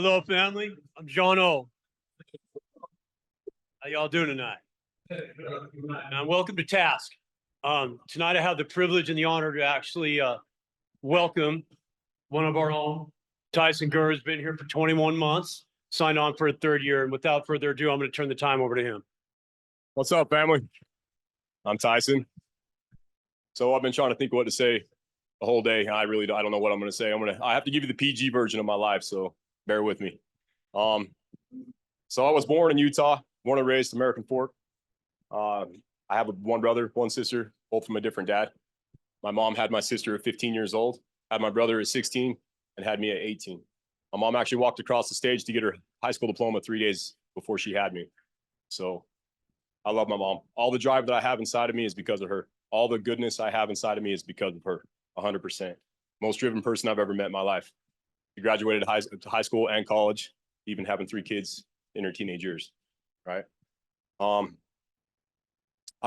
Hello, family. I'm John O. How y'all doing tonight? And welcome to Task. Tonight I have the privilege and the honor to actually welcome one of our own. Tyson Gurr has been here for 21 months, signed on for a third year. And without further ado, I'm going to turn the time over to him. What's up, family? I'm Tyson. So I've been trying to think what to say the whole day. I don't know what I'm going to say. I have to give you the PG version of my life, so bear with me. So I was born in Utah, born and raised American Fork. I have one brother, one sister, both from a different dad. My mom had my sister at 15 years old, had my brother at 16, and had me at 18. My mom actually walked across the stage to get her high school diploma 3 days before she had me. So I love my mom. All the drive that I have inside of me is because of her. All the goodness I have inside of me is because of her, 100%. Most driven person I've ever met in my life. She graduated high school and college, even having 3 kids in her teenage years, right? I've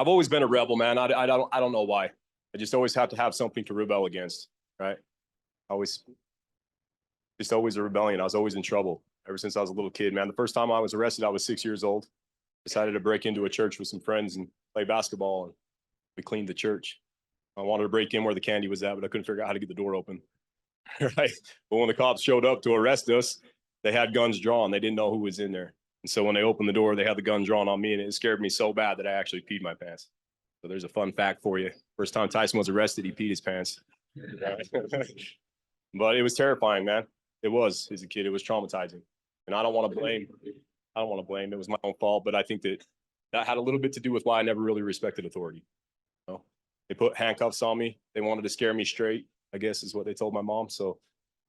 always been a rebel, man. I don't know why. I just always have to have something to rebel against, right? Just always a rebellion. I was always in trouble ever since I was a little kid, man. The first time I was arrested, I was 6 years old. Decided to break into a church with some friends and play basketball, and we cleaned the church. I wanted to break in where the candy was at, but I couldn't figure out how to get the door open. Right? But when the cops showed up to arrest us, they had guns drawn. They didn't know who was in there. And so when they opened the door, they had the gun drawn on me, and it scared me so bad that I actually peed my pants. So there's a fun fact for you. First time Tyson was arrested, he peed his pants. But it was terrifying, man. It was, as a kid, it was traumatizing. And I don't want to blame. It was my own fault, but I think that had a little bit to do with why I never really respected authority. You know? They put handcuffs on me. They wanted to scare me straight, I guess is what they told my mom. So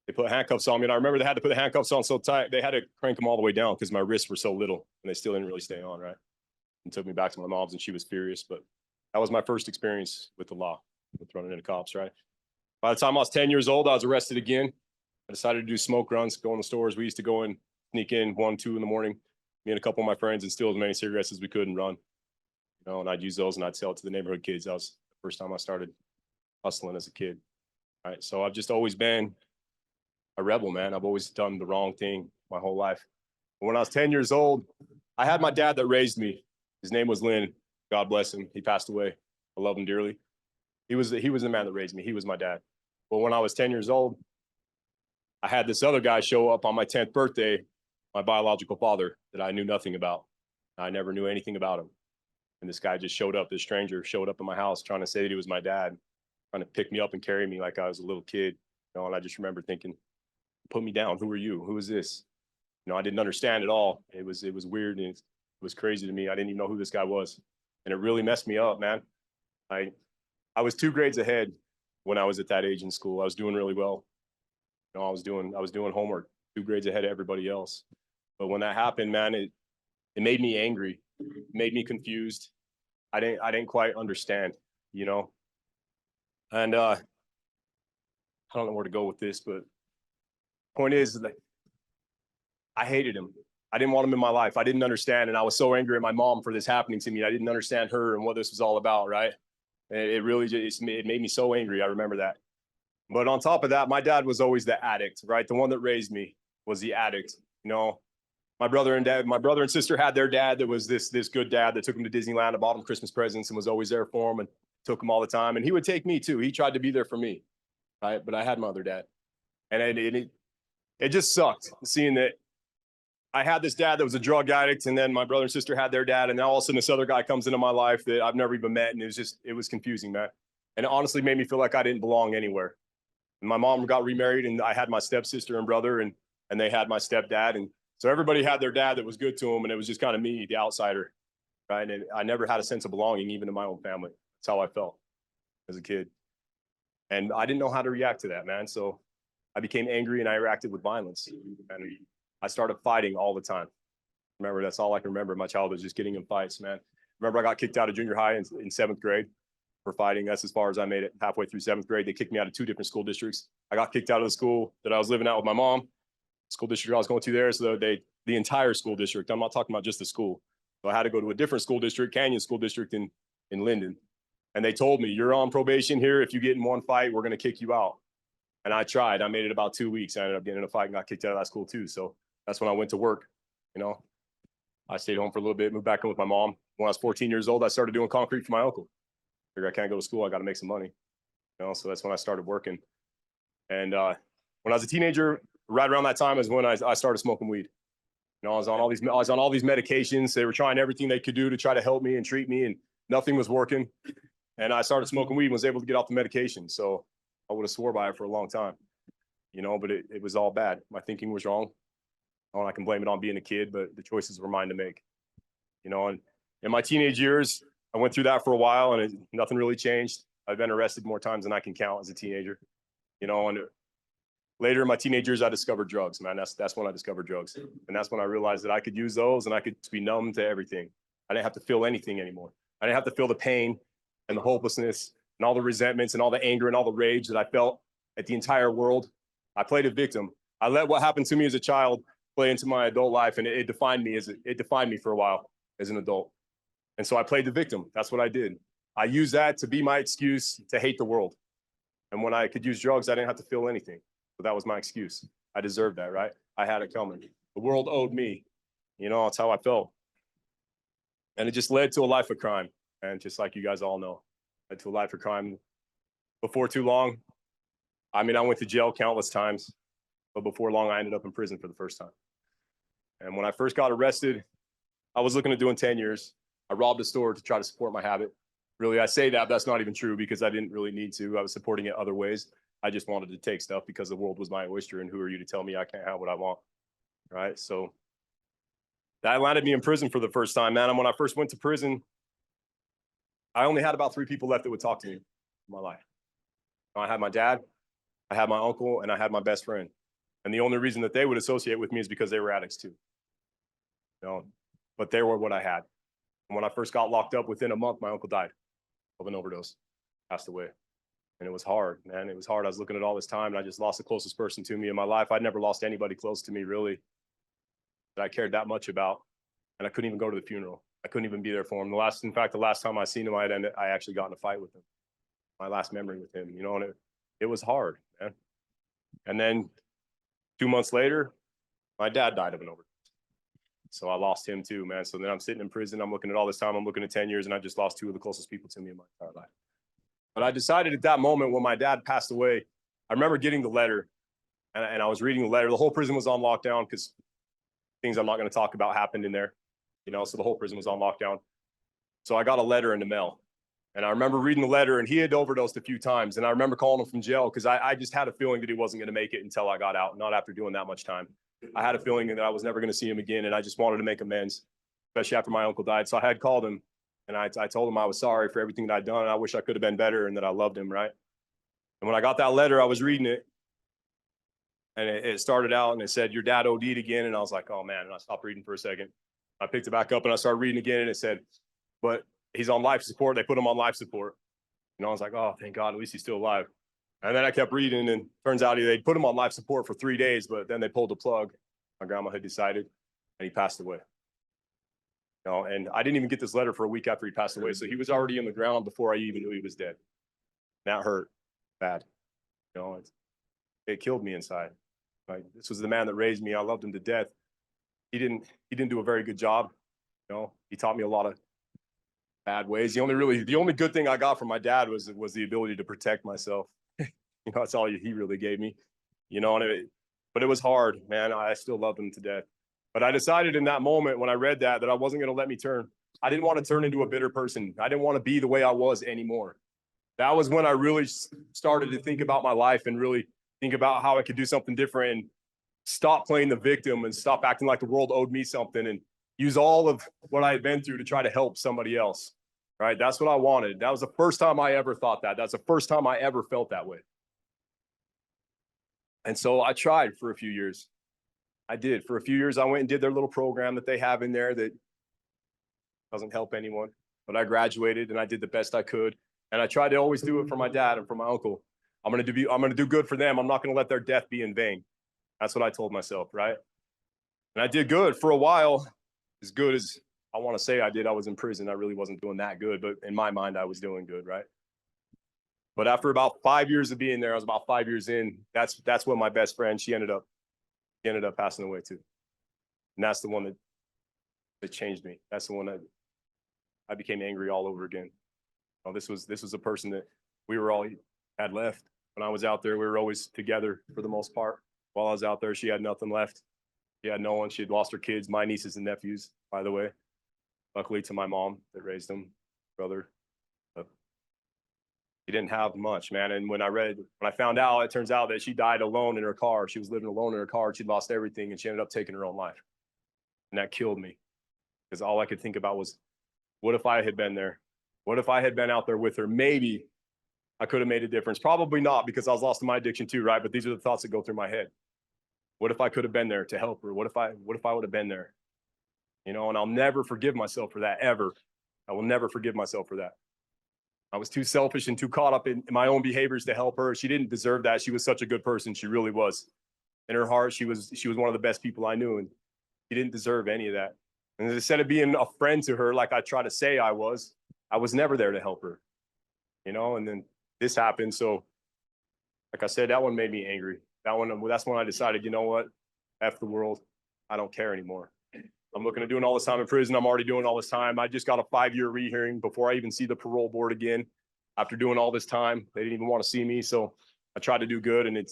they put handcuffs on me. And I remember they had to put the handcuffs on so tight, they had to crank them all the way down because my wrists were so little and they still didn't really stay on, right? And took me back to my mom's, and she was furious. But that was my first experience with the law, with running into cops, right? By the time I was 10 years old, I was arrested again. I decided to do smoke runs, go in the stores. We used to go in, sneak in 1, 2 in the morning, me and a couple of my friends, and steal as many cigarettes as we could and run. You know, and I'd use those and I'd sell it to the neighborhood kids. That was the first time I started hustling as a kid. All right. So I've just always been a rebel, man. I've always done the wrong thing my whole life. But when I was 10 years old, I had my dad that raised me. His name was Lynn. God bless him. He passed away. I love him dearly. He was the man that raised me. He was my dad. But when I was 10 years old, I had this other guy show up on my 10th birthday, my biological father, that I knew nothing about. I never knew anything about him. And this guy just showed up, this stranger showed up in my house trying to say that he was my dad, trying to pick me up and carry me like I was a little kid. You know, and I just remember thinking, put me down. Who are you? Who is this? You know, I didn't understand at all. It was weird, and it was crazy to me. I didn't even know who this guy was. And it really messed me up, man. I was 2 grades ahead when I was at that age in school. I was doing really well. You know, I was doing homework 2 grades ahead of everybody else. But when that happened, man, it made me angry. It made me confused. I didn't quite understand, you know. And I don't know where to go with this, but point is that I hated him. I didn't want him in my life. I didn't understand, and I was so angry at my mom for this happening to me. I didn't understand her and what this was all about, right? And it really just it made me so angry. I remember that. But on top of that, my dad was always the addict, right? The one that raised me was the addict. You know, my brother and sister had their dad that was this good dad that took them to Disneyland and bought them Christmas presents and was always there for them and took them all the time. And he would take me too. He tried to be there for me, right? But I had my other dad, and it just sucked seeing that I had this dad that was a drug addict, and then my brother and sister had their dad, and now all of a sudden this other guy comes into my life that I've never even met, and it was confusing, man. And it honestly made me feel like I didn't belong anywhere. And my mom got remarried, and I had my stepsister and brother, and they had my stepdad, and so everybody had their dad that was good to them, and it was just kind of me, the outsider, right? And I never had a sense of belonging, even in my own family. That's how I felt as a kid, and I didn't know how to react to that, man. So I became angry, and I reacted with violence, and I started fighting all the time. Remember, that's all I can remember. My childhood was just getting in fights, man. Remember, I got kicked out of junior high in 7th grade for fighting. That's as far as I made it. Halfway through 7th grade, they kicked me out of 2 different school districts. I got kicked out of the school that I was living at with my mom. School district I was going to there, so the entire school district. I'm not talking about just the school. So I had to go to a different school district, Canyon School District in Linden. And they told me, you're on probation here. If you get in one fight, we're going to kick you out. And I tried. I made it about 2 weeks. I ended up getting in a fight and got kicked out of that school too. So That's when I went to work. You know, I stayed home for a little bit, moved back in with my mom. When I was 14 years old, I started doing concrete for my uncle. Figure I can't go to school, I got to make some money. You know, so that's when I started working. And when I was a teenager, right around that time is when I started smoking weed. You know, I was on all these medications. They were trying everything they could do to try to help me and treat me, and nothing was working. And I started smoking weed and was able to get off the medication. So I would have swore by it for a long time, you know, but it was all bad. My thinking was wrong. I can blame it on being a kid, but the choices were mine to make, you know. And in my teenage years, I went through that for a while, and nothing really changed. I've been arrested more times than I can count as a teenager, you know. And later in my teenage years, I discovered drugs, man. That's when I discovered drugs. And that's when I realized that I could use those and I could just be numb to everything. I didn't have to feel anything anymore. I didn't have to feel the pain and the hopelessness and all the resentments and all the anger and all the rage that I felt at the entire world. I played a victim. I let what happened to me as a child play into my adult life, and it defined me for a while as an adult. And so I played the victim. That's what I did. I used that to be my excuse to hate the world. And when I could use drugs, I didn't have to feel anything. So that was my excuse. I deserved that, right? I had it coming. The world owed me. You know, that's how I felt. And it just led to a life of crime. And just like you guys all know, led to a life of crime. Before too long, I mean, I went to jail countless times, but before long, I ended up in prison for the first time. And when I first got arrested, I was looking at doing 10 years. I robbed a store to try to support my habit. Really, I say that, but that's not even true because I didn't really need to. I was supporting it other ways. I just wanted to take stuff because the world was my oyster, and who are you to tell me I can't have what I want, right? So that landed me in prison for the first time, man. And when I first went to prison, I only had about 3 people left that would talk to me in my life. I had my dad, I had my uncle, and I had my best friend. And the only reason that they would associate with me is because they were addicts too. You know, but they were what I had. And when I first got locked up, within a month, my uncle died of an overdose, passed away. And it was hard, man. It was hard. I was looking at all this time, and I just lost the closest person to me in my life. I'd never lost anybody close to me, really, that I cared that much about. And I couldn't even go to the funeral. I couldn't even be there for him. The last time I seen him, I actually got in a fight with him. My last memory with him, you know, and it was hard, man. And then 2 months later, my dad died of an overdose. So I lost him too, man. So then I'm sitting in prison. I'm looking at all this time. I'm looking at 10 years, and I just lost 2 of the closest people to me in my entire life. But I decided at that moment when my dad passed away, I remember getting the letter, and I was reading the letter. The whole prison was on lockdown because things I'm not going to talk about happened in there, you know, so the whole prison was on lockdown. So I got a letter in the mail, and I remember reading the letter, and he had overdosed a few times. And I remember calling him from jail because I just had a feeling that he wasn't going to make it until I got out, not after doing that much time. I had a feeling that I was never going to see him again, and I just wanted to make amends, especially after my uncle died. So I had called him, and I told him I was sorry for everything that I'd done, and I wish I could have been better, and that I loved him, right? And when I got that letter, I was reading it, and it started out, and it said, "Your dad OD'd again," and I was like, "Oh, man," and I stopped reading for a second. I picked it back up, and I started reading again, and it said, "But he's on life support. They put him on life support." And I was like, "Oh, thank God, at least he's still alive." And then I kept reading, and turns out they'd put him on life support for 3 days, but then they pulled the plug. My grandma had decided, and he passed away. You know, and I didn't even get this letter for a week after he passed away. So he was already in the ground before I even knew he was dead. That hurt bad. You know, it killed me inside. Like, this was the man that raised me. I loved him to death. He didn't do a very good job. You know, he taught me a lot of bad ways. The only good thing I got from my dad was the ability to protect myself. You know, that's all he really gave me. You know, but it was hard, man. I still loved him to death. But I decided in that moment when I read that I wasn't going to let me turn. I didn't want to turn into a bitter person. I didn't want to be the way I was anymore. That was when I really started to think about my life and really think about how I could do something different and stop playing the victim and stop acting like the world owed me something and use all of what I had been through to try to help somebody else, right? That's what I wanted. That was the first time I ever thought that. That's the first time I ever felt that way. And so I tried for a few years. I did. For a few years, I went and did their little program that they have in there that doesn't help anyone. But I graduated, and I did the best I could. And I tried to always do it for my dad and for my uncle. I'm going to do good for them. I'm not going to let their death be in vain. That's what I told myself, right? And I did good for a while, as good as I want to say I did. I was in prison. I really wasn't doing that good, but in my mind, I was doing good, right? But after about 5 years of being there, I was about 5 years in. That's when my best friend, she ended up passing away too. And that's the one that changed me. That's the one that I became angry all over again. Well, this was a person that we were all had left. When I was out there, we were always together for the most part. While I was out there, she had nothing left. She had no one. She had lost her kids, my nieces and nephews, by the way. Luckily to my mom that raised them, brother. But she didn't have much, man. And when I found out, it turns out that she died alone in her car. She was living alone in her car. She'd lost everything and she ended up taking her own life. And that killed me because all I could think about was, what if I had been there? What if I had been out there with her? Maybe I could have made a difference. Probably not, because I was lost in my addiction too, right? But these are the thoughts that go through my head. What if I could have been there to help her? What if I would have been there? You know, and I'll never forgive myself for that, ever. I will never forgive myself for that. I was too selfish and too caught up in my own behaviors to help her. She didn't deserve that. She was such a good person. She really was. In her heart, she was one of the best people I knew, and she didn't deserve any of that. And instead of being a friend to her, like I try to say I was never there to help her. You know, and then this happened. So, like I said, that one made me angry. That's when I decided, you know what? F the world. I don't care anymore. I'm looking at doing all this time in prison. I'm already doing all this time. I just got a 5-year rehearing before I even see the parole board again. After doing all this time, they didn't even want to see me. So I tried to do good, and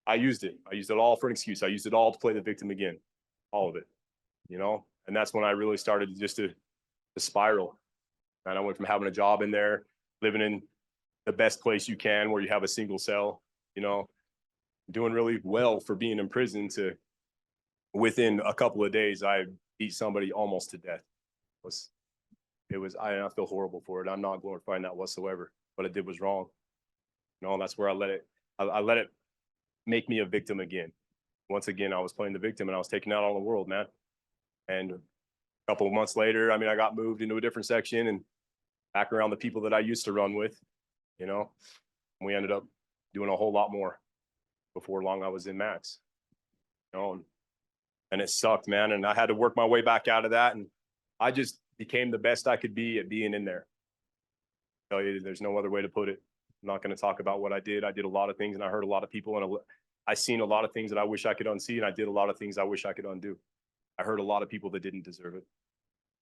I used it. I used it all for an excuse. I used it all to play the victim again. All of it, you know? And that's when I really started just to spiral. And I went from having a job in there, living in the best place you can where you have a single cell, you know, doing really well for being in prison, to within a couple of days, I beat somebody almost to death. I feel horrible for it. I'm not glorifying that whatsoever. What I did was wrong. You know, and that's where I let it make me a victim again. Once again, I was playing the victim and I was taking out on the world, man. And a couple of months later, I mean, I got moved into a different section and back around the people that I used to run with, you know. And we ended up doing a whole lot more. Before long, I was in max, you know, and it sucked, man. And I had to work my way back out of that. And I just became the best I could be at being in there. I tell you, there's no other way to put it. I'm not going to talk about what I did. I did a lot of things and I hurt a lot of people, and I seen a lot of things that I wish I could unsee, and I did a lot of things I wish I could undo. I hurt a lot of people that didn't deserve it.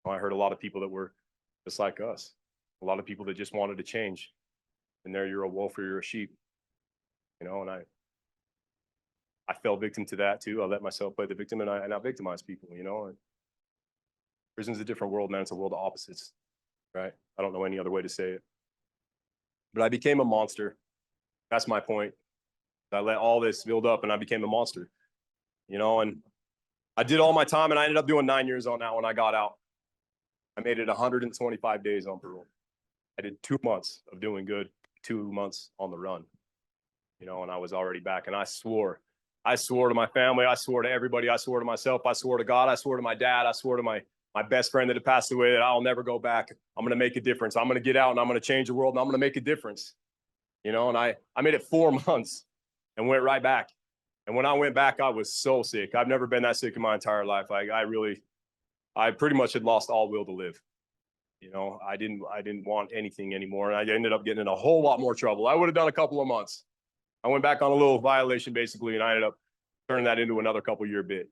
I hurt a lot of people that were just like us. A lot of people that just wanted to change. And there you're a wolf or you're a sheep, you know, and I fell victim to that too. I let myself play the victim, and I victimize people, you know. And prison's a different world, man. It's a world of opposites, right? I don't know any other way to say it. But I became a monster. That's my point. I let all this build up and I became a monster, you know, and I did all my time and I ended up doing 9 years on that when I got out. I made it 125 days on parole. I did 2 months of doing good, 2 months on the run, you know, and I was already back. And I swore to my family. I swore to everybody. I swore to myself. I swore to God. I swore to my dad. I swore to my best friend that had passed away that I'll never go back. I'm going to make a difference. I'm going to get out and I'm going to change the world and I'm going to make a difference, you know, and I made it 4 months and went right back. And when I went back, I was so sick. I've never been that sick in my entire life. Like I pretty much had lost all will to live. You know, I didn't want anything anymore. And I ended up getting in a whole lot more trouble. I would have done a couple of months. I went back on a little violation basically, and I ended up turning that into another couple-year bit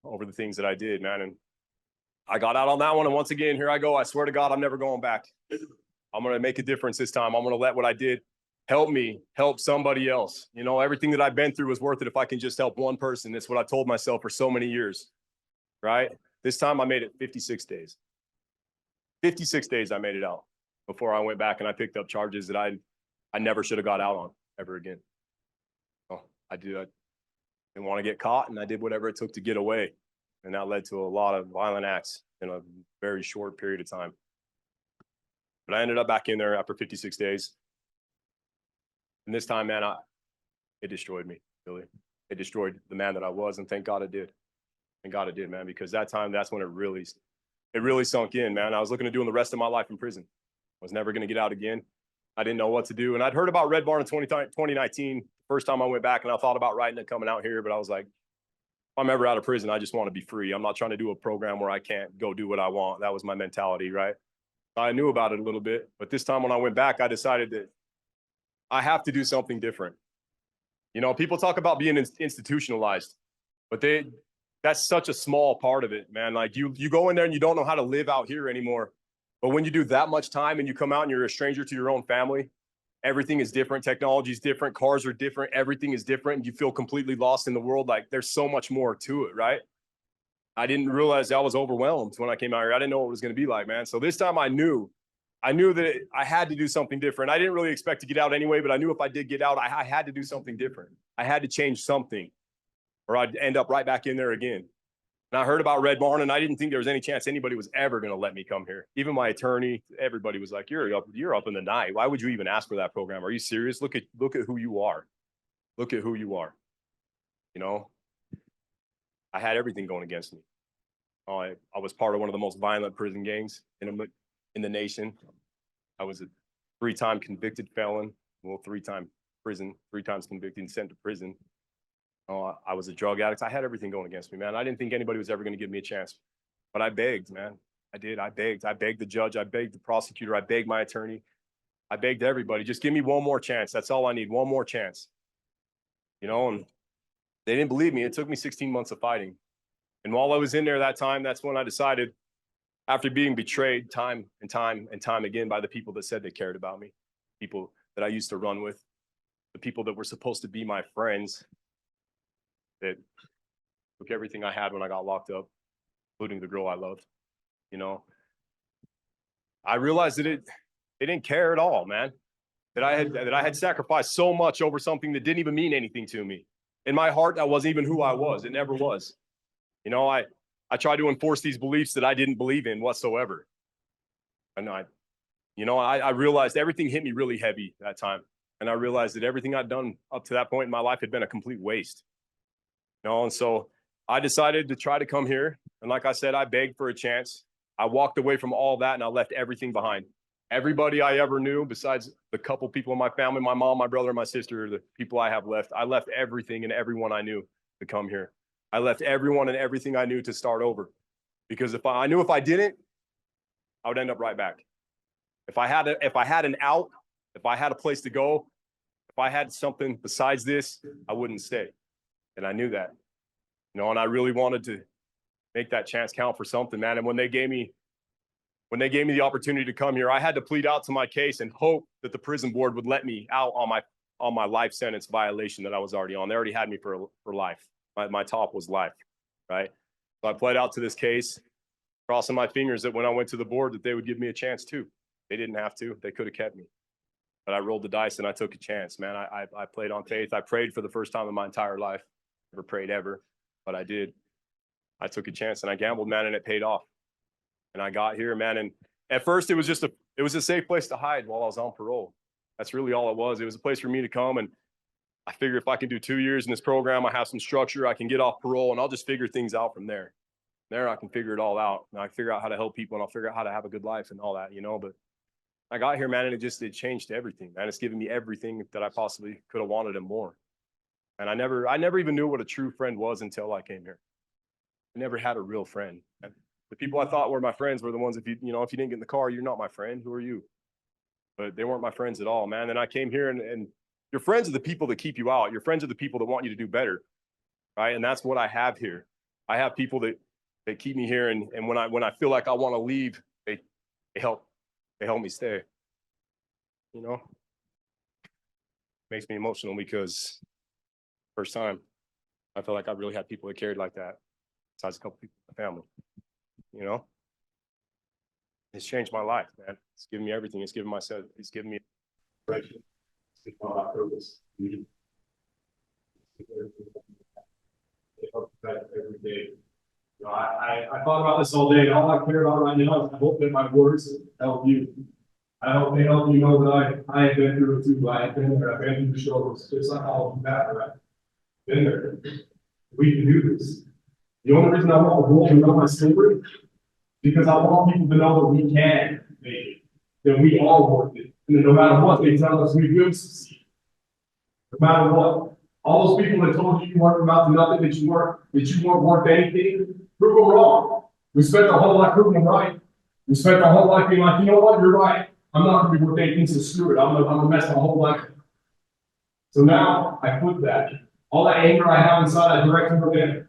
over the things that I did, man. And I got out on that one. And once again, here I go. I swear to God, I'm never going back. I'm going to make a difference this time. I'm going to let what I did help me, help somebody else. You know, everything that I've been through was worth it if I can just help one person. That's what I told myself for so many years, right? This time I made it 56 days. 56 days I made it out before I went back and I picked up charges that I never should have got out on ever again. Oh, I didn't want to get caught, and I did whatever it took to get away. And that led to a lot of violent acts in a very short period of time. But I ended up back in there after 56 days. And this time, man, it destroyed me, really. It destroyed the man that I was, and thank God it did. Thank God it did, man, because that's when it really sunk in, man. I was looking at doing the rest of my life in prison. I was never going to get out again. I didn't know what to do. And I'd heard about Red Barn in 2019, first time I went back, and I thought about writing it coming out here, but I was like, if I'm ever out of prison, I just want to be free. I'm not trying to do a program where I can't go do what I want. That was my mentality, right? I knew about it a little bit, but this time when I went back, I decided that I have to do something different. You know, people talk about being institutionalized, but that's such a small part of it, man. Like you go in there and you don't know how to live out here anymore. But when you do that much time and you come out and you're a stranger to your own family, everything is different. Technology is different. Cars are different. Everything is different. And you feel completely lost in the world. Like there's so much more to it, right? I didn't realize I was overwhelmed when I came out here. I didn't know what it was going to be like, man. So this time I knew that I had to do something different. I didn't really expect to get out anyway, but I knew if I did get out, I had to do something different. I had to change something or I'd end up right back in there again. And I heard about Red Barn, and I didn't think there was any chance anybody was ever going to let me come here. Even my attorney, everybody was like, you're up in the night. Why would you even ask for that program? Are you serious? Look at who you are. Look at who you are. You know, I had everything going against me. I was part of one of the most violent prison gangs in the nation. I was a 3-time convicted felon. Well, 3-time prison, 3 times convicted and sent to prison. I was a drug addict. I had everything going against me, man. I didn't think anybody was ever going to give me a chance. But I begged, man. I did. I begged. I begged the judge. I begged the prosecutor. I begged my attorney. I begged everybody. Just give me one more chance. That's all I need. One more chance. You know, and they didn't believe me. It took me 16 months of fighting. And while I was in there that time, that's when I decided, after being betrayed time and time and time again by the people that said they cared about me, people that I used to run with, the people that were supposed to be my friends, that took everything I had when I got locked up, including the girl I loved, you know, I realized that they didn't care at all, man. That I had sacrificed so much over something that didn't even mean anything to me. In my heart, that wasn't even who I was. It never was. You know, I tried to enforce these beliefs that I didn't believe in whatsoever. And I realized everything hit me really heavy that time. And I realized that everything I'd done up to that point in my life had been a complete waste. You know, and so I decided to try to come here. And like I said, I begged for a chance. I walked away from all that and I left everything behind. Everybody I ever knew, besides the couple people in my family, my mom, my brother, and my sister, the people I have left, I left everything and everyone I knew to come here. I left everyone and everything I knew to start over. Because I knew if I didn't, I would end up right back. If I had an out, if I had a place to go, if I had something besides this, I wouldn't stay. And I knew that, you know, and I really wanted to make that chance count for something, man. And when they gave me the opportunity to come here, I had to plead out to my case and hope that the prison board would let me out on my life sentence violation that I was already on. They already had me for life. My top was life, right? So I pled out to this case, crossing my fingers that when I went to the board that they would give me a chance too. They didn't have to. They could have kept me. But I rolled the dice and I took a chance, man. I played on faith. I prayed for the first time in my entire life. Never prayed ever, but I did. I took a chance and I gambled, man, and it paid off. And I got here, man. And at first it was a safe place to hide while I was on parole. That's really all it was. It was a place for me to come. And I figure if I can do 2 years in this program, I have some structure, I can get off parole and I'll just figure things out from there. There I can figure it all out. And I figure out how to help people and I'll figure out how to have a good life and all that, you know. But I got here, man, and it changed everything, man. It's given me everything that I possibly could have wanted and more. And I never even knew what a true friend was until I came here. I never had a real friend. And the people I thought were my friends were the ones, if you didn't get in the car, you're not my friend. Who are you? But they weren't my friends at all, man. And I came here and your friends are the people that keep you out. Your friends are the people that want you to do better, right? And that's what I have here. I have people that keep me here. And when I feel like I want to leave, they help me stay, you know? Makes me emotional because first time I felt like I really had people that cared like that, besides a couple people in the family, you know? It's changed my life, man. It's given me everything. It's given me direction. It's given me my purpose. It helps every day. You know, I thought about this all day, and all I care about right now is I hope that my words help you. I hope they help you know that I have been through it too. I have been there. I've been through the struggles. Just like all of that, right? Been there. We can do this. The only reason I want the world to know my story, because I want people to know that we can make it, that we all worth it, and that no matter what they tell us, we will succeed. No matter what, all those people that told you weren't about to nothing, that you weren't worth anything, prove them wrong. We spent our whole life proving them right. We spent our whole life being like, you know what, you're right. I'm not going to be worth anything, so screw it. I'm gonna mess my whole life. So now I flip that. All that anger I have inside, I direct toward them.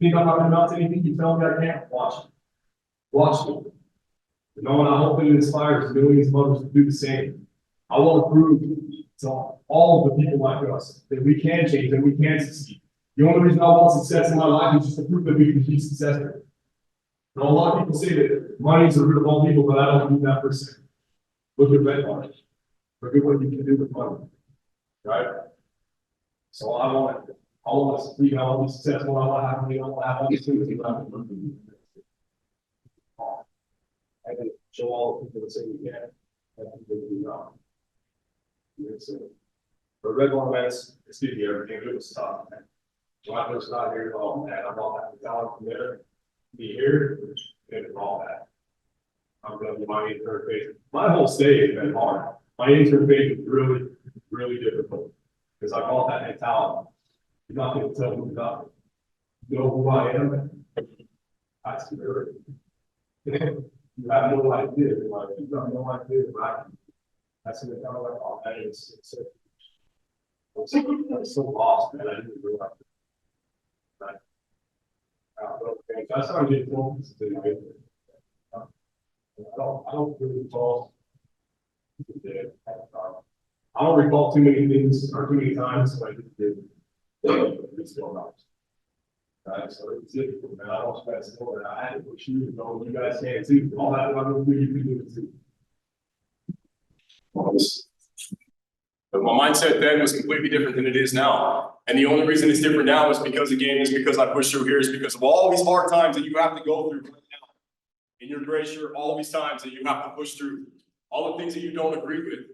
Think I'm not gonna mount anything, you tell me I can't, watch it. Watch it. You know, and I hope it inspires millions of others to do the same. I want to prove to all of the people like us that we can change, that we can succeed. The only reason I want success in my life is just to prove that we can be successful. And a lot of people say that money is the root of all people, but I don't believe that per se. Look at red money. Look at what you can do with money. Right? So I want to succeed, I want to be successful, I want to have money, I want to have all these things. I can show all the people that say we can. I think they do not. But red one events, excuse me, everything good stuff. My first not here at all, and I'm not having talent from there. Be here, and all that. I'm gonna be my intern phase. My whole stay has been hard. My intern phase was really, really difficult. Because I call that mentality. You're not gonna tell me nothing. You know who I am? Tyson Gurr. You have no idea, like, you have no idea, right? That's what I like, oh, that is, I'm so lost, man, I didn't realize it. Right? Okay, that's how I get focused. I don't really recall. I don't recall too many things or too many times like I did. It's still not. Right, so it's difficult, man. I don't expect more than I had to push you, you guys can too. All that I'm gonna do, you can do it too. But my mindset then was completely different than it is now. And the only reason it's different now is because, again, is because I pushed through here, is because of all these hard times that you have to go through right now. In your gray shirt, all these times that you have to push through, all the things that you don't agree with.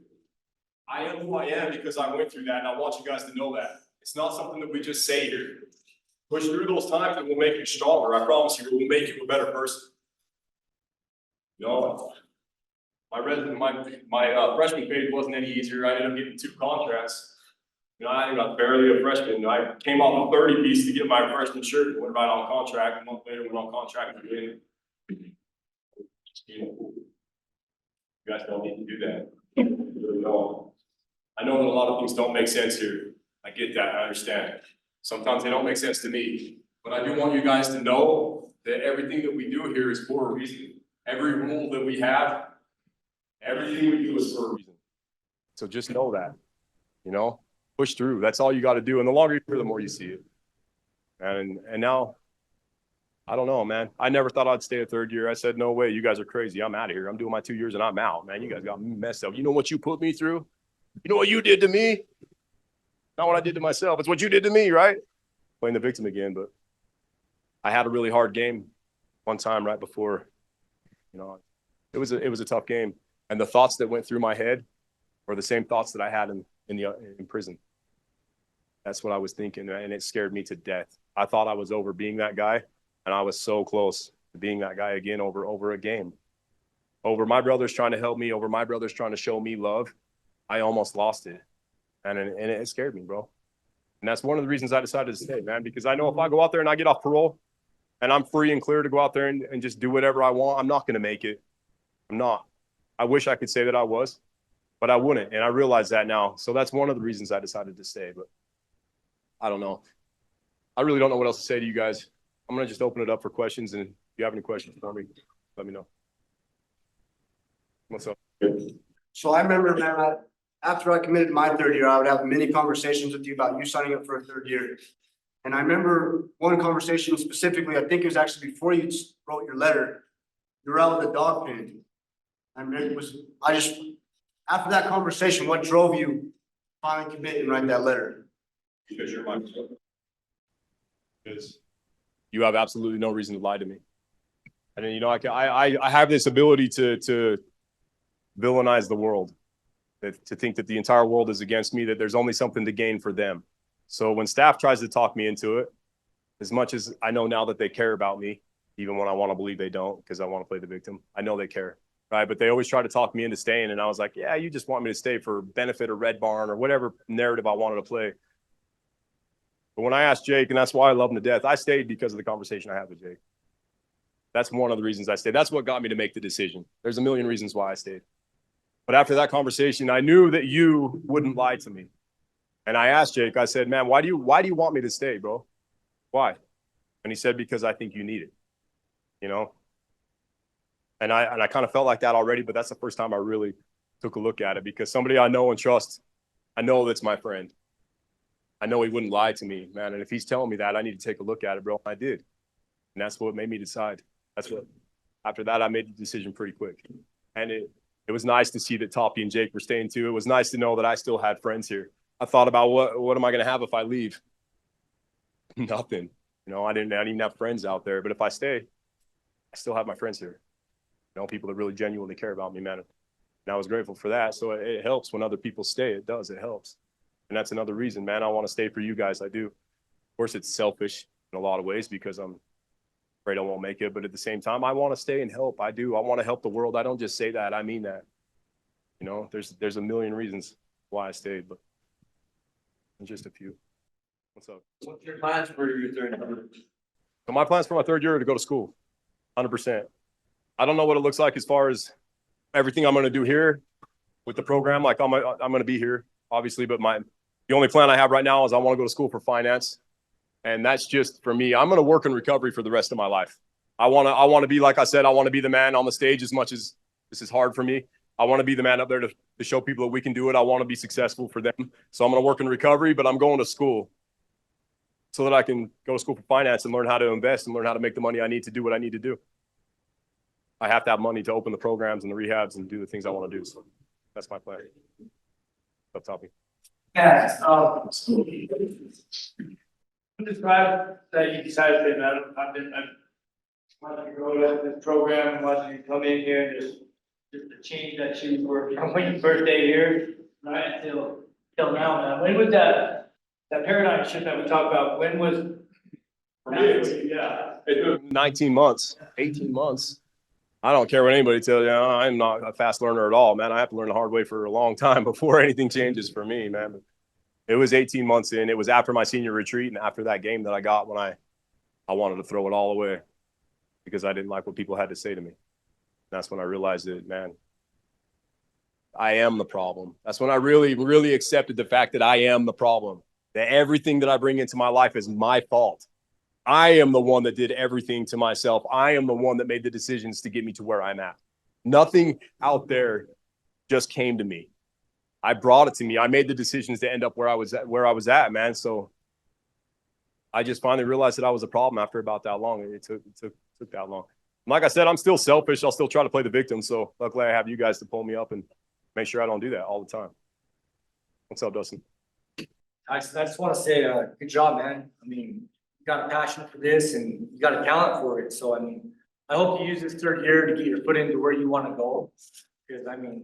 I am who I am because I went through that, and I want you guys to know that. It's not something that we just say here. Push through those times and we'll make you stronger. I promise you, it will make you a better person. You know, my freshman page wasn't any easier. I ended up getting 2 contracts. You know, I got barely a freshman. I came off a 30 piece to get my freshman shirt and went right on contract. A month later, went on contract again. You guys don't need to do that. You really don't. I know that a lot of things don't make sense here. I get that, I understand. Sometimes they don't make sense to me, but I do want you guys to know that everything that we do here is for a reason. Every rule that we have, everything we do is for a reason. So just know that, you know, push through. That's all you got to do. And the longer you're here, the more you see it. And now, I don't know, man. I never thought I'd stay a 3rd year. I said, no way, you guys are crazy. I'm out of here. I'm doing my 2 years and I'm out, man. You guys got me messed up. You know what you put me through? You know what you did to me? Not what I did to myself. It's what you did to me, right? Playing the victim again, but I had a really hard game one time right before, you know, it was a tough game. And the thoughts that went through my head were the same thoughts that I had in prison. That's what I was thinking, and it scared me to death. I thought I was over being that guy, and I was so close to being that guy again over a game. Over my brothers trying to help me, over my brothers trying to show me love. I almost lost it. And it scared me, bro. And that's one of the reasons I decided to stay, man, because I know if I go out there and I get off parole and I'm free and clear to go out there and just do whatever I want, I'm not going to make it. I'm not. I wish I could say that I was, but I wouldn't. And I realize that now. So that's one of the reasons I decided to stay. But I don't know. I really don't know what else to say to you guys. I'm going to just open it up for questions. And if you have any questions for me, let me know. What's up? So I remember, man, after I committed my 3rd year, I would have many conversations with you about you signing up for a 3rd year. And I remember one conversation specifically, I think it was actually before you wrote your letter, you were out with a dog pen. And after that conversation, what drove you finally commit and write that letter? Because you're my brother. Because you have absolutely no reason to lie to me. And then, you know, I have this ability to villainize the world. To think that the entire world is against me, that there's only something to gain for them. So when staff tries to talk me into it, as much as I know now that they care about me, even when I want to believe they don't, because I want to play the victim, I know they care, right? But they always try to talk me into staying, and I was like, yeah, you just want me to stay for benefit or Red Barn or whatever narrative I wanted to play. But when I asked Jake, and that's why I love him to death, I stayed because of the conversation I had with Jake. That's one of the reasons I stayed. That's what got me to make the decision. There's a million reasons why I stayed. But after that conversation, I knew that you wouldn't lie to me. And I asked Jake, I said, man, why do you want me to stay, bro? Why? And he said, because I think you need it, you know? And I kind of felt like that already, but that's the first time I really took a look at it, because somebody I know and trust, I know that's my friend. I know he wouldn't lie to me, man. And if he's telling me that, I need to take a look at it, bro. I did. And that's what made me decide. After that, I made the decision pretty quick. And it was nice to see that Toppy and Jake were staying too. It was nice to know that I still had friends here. I thought about what am I going to have if I leave? Nothing. You know, I didn't even have friends out there. But if I stay, I still have my friends here. You know, people that really genuinely care about me, man. And I was grateful for that. So it helps when other people stay. It does. It helps. And that's another reason, man. I want to stay for you guys. I do. Of course, it's selfish in a lot of ways because I'm afraid I won't make it. But at the same time, I want to stay and help. I do. I want to help the world. I don't just say that. I mean that. You know, there's a million reasons why I stayed, but just a few. What's up? What's your plans for your third year? So my plans for my third year are to go to school, 100%. I don't know what it looks like as far as everything I'm going to do here with the program. Like I'm going to be here, obviously, but the only plan I have right now is I want to go to school for finance, and that's just for me. I'm going to work in recovery for the rest of my life. I want to be, like I said, I want to be the man on the stage as much as this is hard for me. I want to be the man up there to show people that we can do it. I want to be successful for them. So I'm going to work in recovery, but I'm going to school so that I can go to school for finance and learn how to invest and learn how to make the money I need to do what I need to do. I have to have money to open the programs and the rehabs and do the things I want to do. So that's my plan. Up topic. Yeah, describe that you decided to, I wanted to go to this program, and wanted to come in here and just the change that you were, from when you first day here, right, till now, man. When was that paradigm shift that we talked about, when was? For me, it took 19 months, 18 months. I don't care what anybody tells you. I'm not a fast learner at all, man. I have to learn the hard way for a long time before anything changes for me, man. It was 18 months in. It was after my senior retreat and after that game that I got when I wanted to throw it all away because I didn't like what people had to say to me. That's when I realized that, man, I am the problem. That's when I really, really accepted the fact that I am the problem, that everything that I bring into my life is my fault. I am the one that did everything to myself. I am the one that made the decisions to get me to where I'm at. Nothing out there just came to me. I brought it to me. I made the decisions to end up where I was at, man. So I just finally realized that I was a problem after about that long. It took that long. Like I said, I'm still selfish. I'll still try to play the victim. So luckily I have you guys to pull me up and make sure I don't do that all the time. What's up, Dustin? I just want to say, good job, man. I mean, you got a passion for this and you got a talent for it. So, I mean, I hope you use this third year to get your foot into where you want to go. Because, I mean,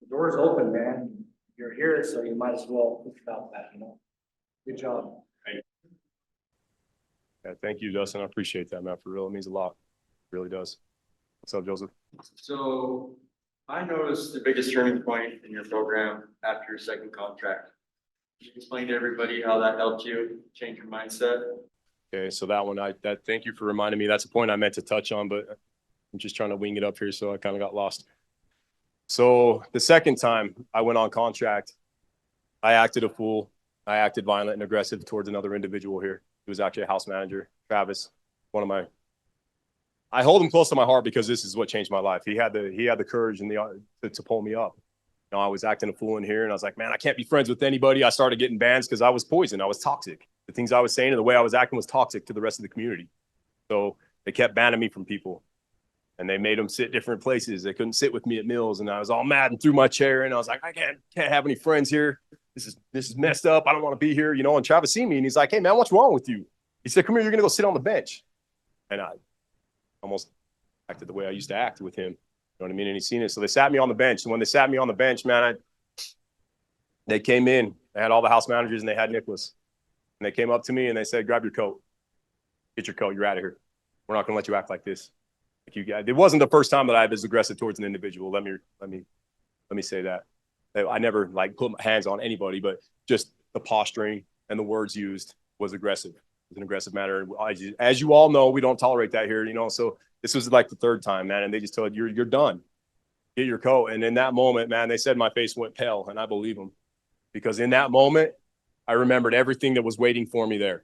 the door's open, man. You're here, so you might as well think about that, you know? Good job. Yeah, thank you, Dustin. I appreciate that, man. For real, it means a lot. It really does. What's up, Joseph? So I noticed the biggest turning point in your program after your second contract. Can you explain to everybody how that helped you change your mindset? Okay, so that one, thank you for reminding me. That's a point I meant to touch on, but I'm just trying to wing it up here, so I kind of got lost. So the second time I went on contract, I acted a fool. I acted violent and aggressive towards another individual here. He was actually a house manager, Travis, I hold him close to my heart because this is what changed my life. He had the courage and to pull me up. You know, I was acting a fool in here and I was like, man, I can't be friends with anybody. I started getting bans because I was poison. I was toxic. The things I was saying and the way I was acting was toxic to the rest of the community. So they kept banning me from people and they made them sit different places. They couldn't sit with me at meals and I was all mad and threw my chair in. I was like, I can't have any friends here. This is messed up. I don't want to be here, you know. And Travis seen me and he's like, hey man, what's wrong with you? He said, come here, you're gonna go sit on the bench. And I almost acted the way I used to act with him. You know what I mean? And he's seen it. So they sat me on the bench. And when they sat me on the bench, man, they came in. They had all the house managers and they had Nicholas. And they came up to me and they said, grab your coat. Get your coat. You're out of here. We're not gonna let you act like this. Like you guys. It wasn't the first time that I was aggressive towards an individual. Let me say that. I never like put my hands on anybody, but just the posturing and the words used was aggressive. It was an aggressive manner. As you all know, we don't tolerate that here, you know. So this was like the third time, man, and they just told you you're done. Get your coat. And in that moment, man, they said my face went pale, and I believe them because in that moment, I remembered everything that was waiting for me there.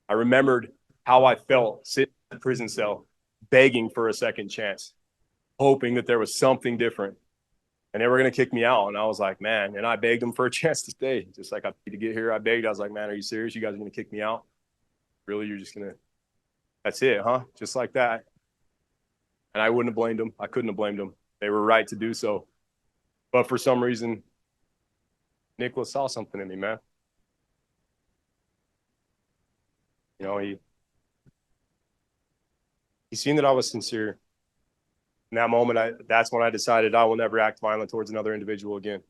I remembered how I felt sitting in a prison cell, begging for a second chance, hoping that there was something different. And they were going to kick me out. And I was like, man, and I begged them for a chance to stay. Just like I paid to get here, I begged. I was like, man, are you serious? You guys are going to kick me out? Really? You're just going to, that's it, huh? Just like that. And I wouldn't have blamed them. I couldn't have blamed them. They were right to do so. But for some reason, Nicholas saw something in me, man. You know, he seen that I was sincere. In that moment, that's when I decided I will never act violent towards another individual again.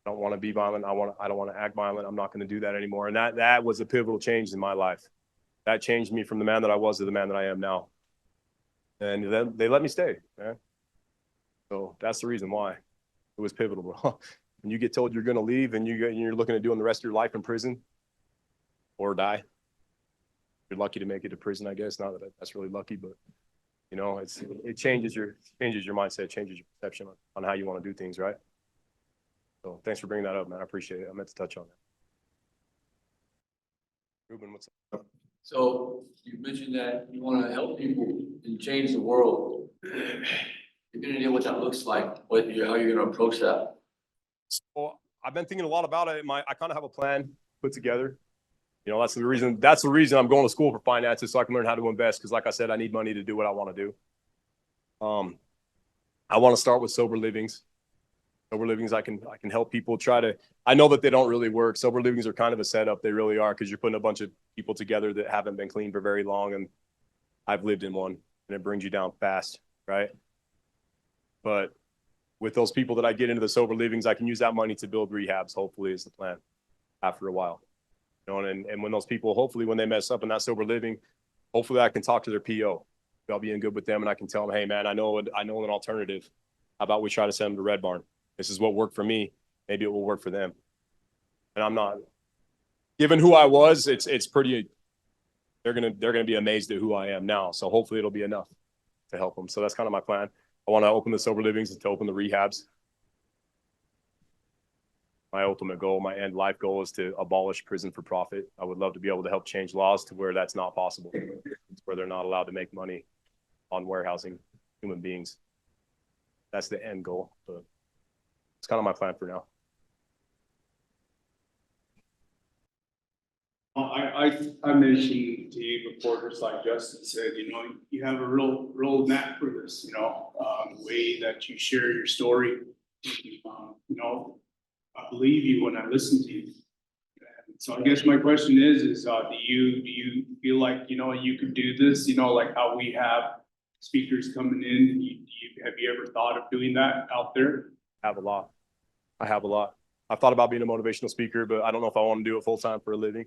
I don't want to be violent. I don't want to act violent. I'm not going to do that anymore. And that was a pivotal change in my life. That changed me from the man that I was to the man that I am now. And then they let me stay, man. So that's the reason why it was pivotal. When you get told you're going to leave and you're looking at doing the rest of your life in prison or die, you're lucky to make it to prison, I guess. Not that that's really lucky, but you know, it changes your mindset, changes your perception on how you want to do things, right? So thanks for bringing that up, man. I appreciate it. I meant to touch on that. Ruben, what's up? So you mentioned that you want to help people and change the world. You're gonna know what that looks like, how you're gonna approach that. Well, I've been thinking a lot about it. I kind of have a plan put together. You know, that's the reason I'm going to school for finances, so I can learn how to invest. Because like I said, I need money to do what I want to do. I want to start with sober livings. Sober livings, I can help people I know that they don't really work. Sober livings are kind of a setup. They really are, because you're putting a bunch of people together that haven't been clean for very long. And I've lived in one, and it brings you down fast, right? But with those people that I get into the sober livings, I can use that money to build rehabs, hopefully, is the plan after a while. You know, and when those people, hopefully when they mess up in that sober living, hopefully I can talk to their PO. I'll be in good with them, and I can tell them, hey man, I know an alternative. How about we try to send them to Red Barn? This is what worked for me. Maybe it will work for them. And I'm not, given who I was, it's pretty, they're gonna be amazed at who I am now. So hopefully it'll be enough to help them. So that's kind of my plan. I want to open the sober livings and to open the rehabs. My ultimate goal, my end life goal, is to abolish prison for profit. I would love to be able to help change laws to where that's not possible, where they're not allowed to make money on warehousing human beings. That's the end goal, but it's kind of my plan for now. I mentioned to you before, just like Justin said, you know, you have a real knack for this, you know, the way that you share your story. You know, I believe you when I listen to you. And so I guess my question is do you feel like, you know, you could do this, you know, like how we have speakers coming in? Have you ever thought of doing that out there? I have a lot. I've thought about being a motivational speaker, but I don't know if I want to do it full time for a living.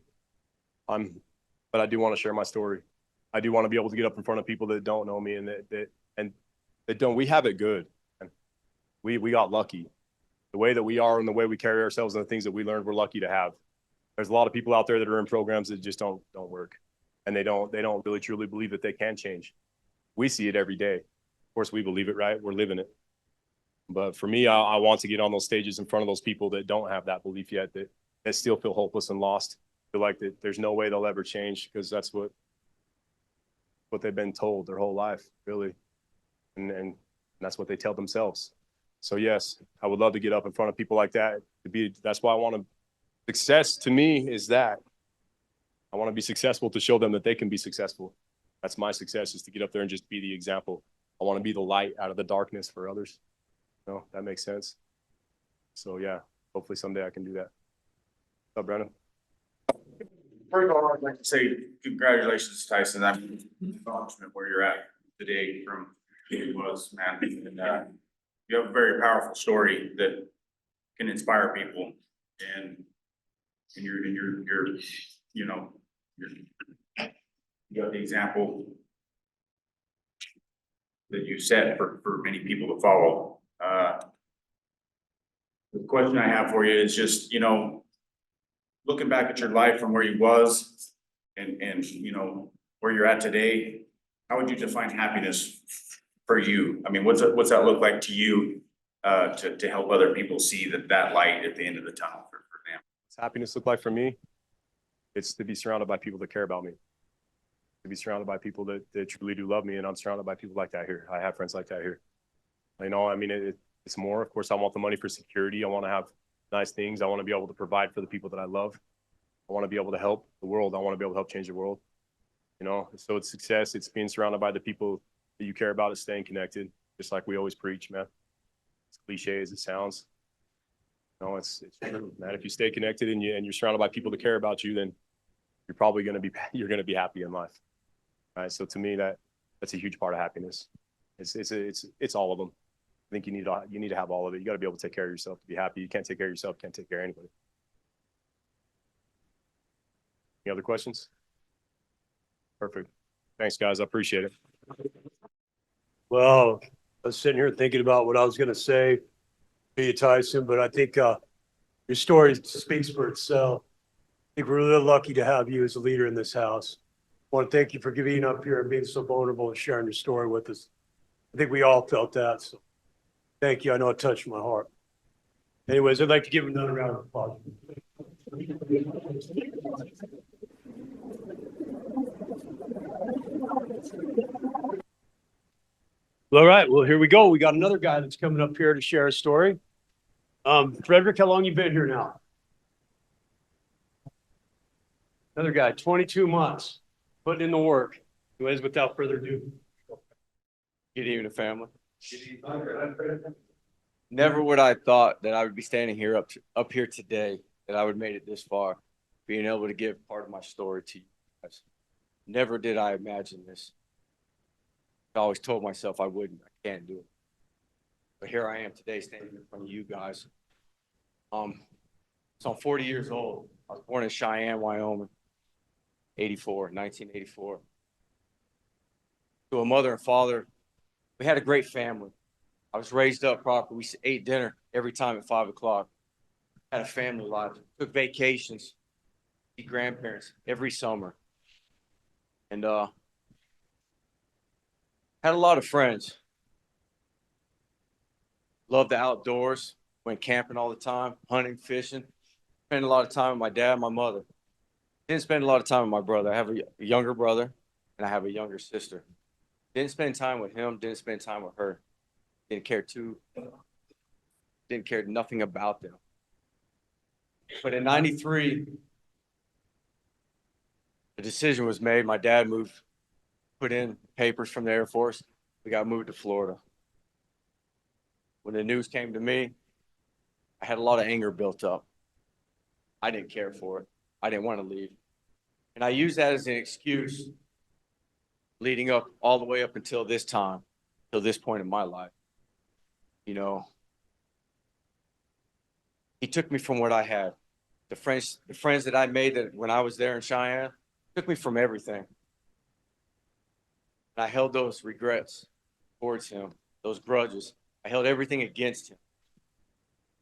But I do want to share my story. I do want to be able to get up in front of people that don't know me and that don't. We have it good. And we got lucky. The way that we are and the way we carry ourselves and the things that we learned, we're lucky to have. There's a lot of people out there that are in programs that just don't work, and they don't really truly believe that they can change. We see it every day. Of course, we believe it, right? We're living it. But for me, I want to get on those stages in front of those people that don't have that belief yet, that still feel hopeless and lost. Feel like that there's no way they'll ever change, because that's what they've been told their whole life, really. And that's what they tell themselves. So yes, I would love to get up in front of people like that. That's why I want to. Success to me is that I want to be successful to show them that they can be successful. That's my success, is to get up there and just be the example. I want to be the light out of the darkness for others. No, that makes sense. So yeah, hopefully someday I can do that. What's up, Brennan? First of all, I'd like to say congratulations, Tyson. I'm confident where you're at today from who you was, man. And you have a very powerful story that can inspire people, and you're you know, you got the example that you set for many people to follow. The question I have for you is just, you know, looking back at your life from where you was and you know, where you're at today, how would you define happiness for you? I mean, what's that look like to you, to help other people see that light at the end of the tunnel for them? What's happiness look like for me? It's to be surrounded by people that care about me. to be surrounded by people that truly do love me, and I'm surrounded by people like that here. I have friends like that here. You know, I mean, it's more. Of course, I want the money for security. I want to have nice things. I want to be able to provide for the people that I love. I want to be able to help the world. I want to be able to help change the world. You know, so it's success. It's being surrounded by the people that you care about. It's staying connected, just like we always preach, man. As cliche as it sounds. No, it's true, man. If you stay connected and you're surrounded by people that care about you, then you're probably going to be happy in life. All right. So to me, that's a huge part of happiness. It's all of them. I think you need to have all of it. You got to be able to take care of yourself to be happy. You can't take care of yourself, can't take care of anybody. Any other questions? Perfect. Thanks, guys. I appreciate it. Well, I was sitting here thinking about what I was going to say to you, Tyson, but I think your story speaks for itself. I think we're really lucky to have you as a leader in this house. I want to thank you for getting up here and being so vulnerable and sharing your story with us. I think we all felt that. So thank you. I know it touched my heart. Anyways, I'd like to give him another round of applause. All right. Well, here we go. We got another guy that's coming up here to share a story. Frederick, how long you been here now? Another guy, 22 months, putting in the work. Anyways, without further ado. Good evening, family. Never would I thought that I would be standing here up here today, that I would made it this far, being able to give part of my story to you guys. Never did I imagine this. I always told myself I wouldn't. I can't do it. But here I am today, standing in front of you guys. So I'm 40 years old. I was born in Cheyenne, Wyoming, 1984. To a mother and father, we had a great family. I was raised up proper. We ate dinner every time at 5 o'clock. Had a family life. Took vacations. See grandparents every summer. And had a lot of friends. Loved the outdoors. Went camping all the time. Hunting, fishing. Spent a lot of time with my dad and my mother. Didn't spend a lot of time with my brother. I have a younger brother and I have a younger sister. Didn't spend time with him. Didn't spend time with her. Didn't care nothing about them. But in 93, the decision was made. My dad put in papers from the Air Force. We got moved to Florida. When the news came to me, I had a lot of anger built up. I didn't care for it. I didn't want to leave. And I used that as an excuse leading up all the way up until this time, till this point in my life. You know, he took me from what I had. The friends that I made that when I was there in Cheyenne took me from everything. And I held those regrets towards him, those grudges. I held everything against him.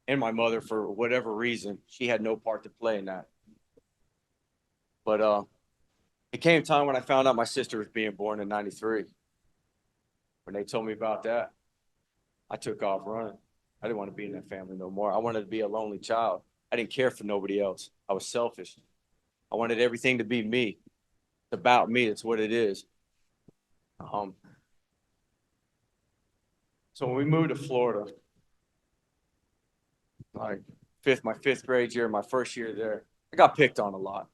And my mother, for whatever reason, she had no part to play in that. But it came time when I found out my sister was being born in 93. When they told me about that, I took off running. I didn't want to be in that family no more. I wanted to be a lonely child. I didn't care for nobody else. I was selfish. I wanted everything to be me. It's about me. It's what it is. So when we moved to Florida, like my fifth grade year, my first year there, I got picked on a lot.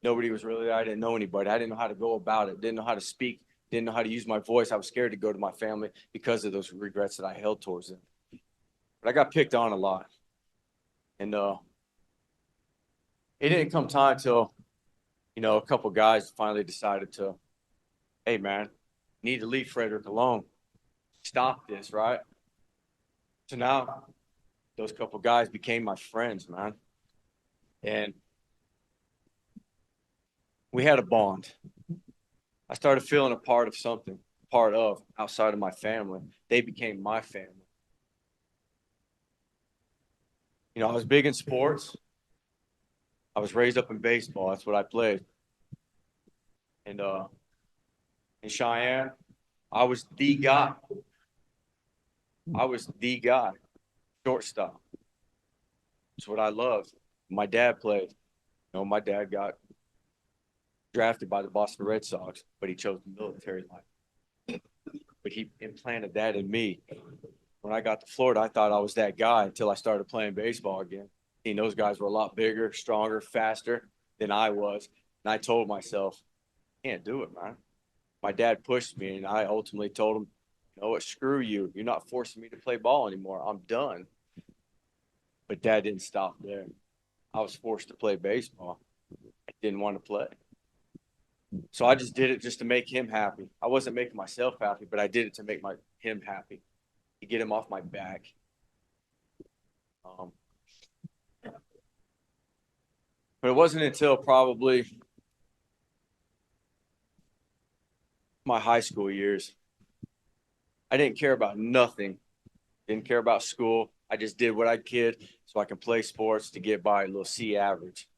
Nobody was really there. I didn't know anybody. I didn't know how to go about it. Didn't know how to speak. Didn't know how to use my voice. I was scared to go to my family because of those regrets that I held towards them. But I got picked on a lot. And it didn't come time till, a couple guys finally decided to, hey, man, you need to leave Frederick alone. Stop this, right? So now those couple guys became my friends, man. And we had a bond. I started feeling a part of something, outside of my family. They became my family. I was big in sports. I was raised up in baseball. That's what I played. And in Cheyenne, I was the guy. Shortstop. That's what I loved. My dad played. My dad got drafted by the Boston Red Sox, but he chose the military life. But he implanted that in me. When I got to Florida, I thought I was that guy until I started playing baseball again. And those guys were a lot bigger, stronger, faster than I was. And I told myself, can't do it, man. My dad pushed me, and I ultimately told him, you know what, screw you. You're not forcing me to play ball anymore. I'm done. But Dad didn't stop there. I was forced to play baseball. I didn't want to play. So I just did it just to make him happy. I wasn't making myself happy, but I did it to make him happy, to get him off my back. But it wasn't until probably my high school years. I didn't care about nothing. Didn't care about school. I just did what I could so I can play sports to get by a little C average.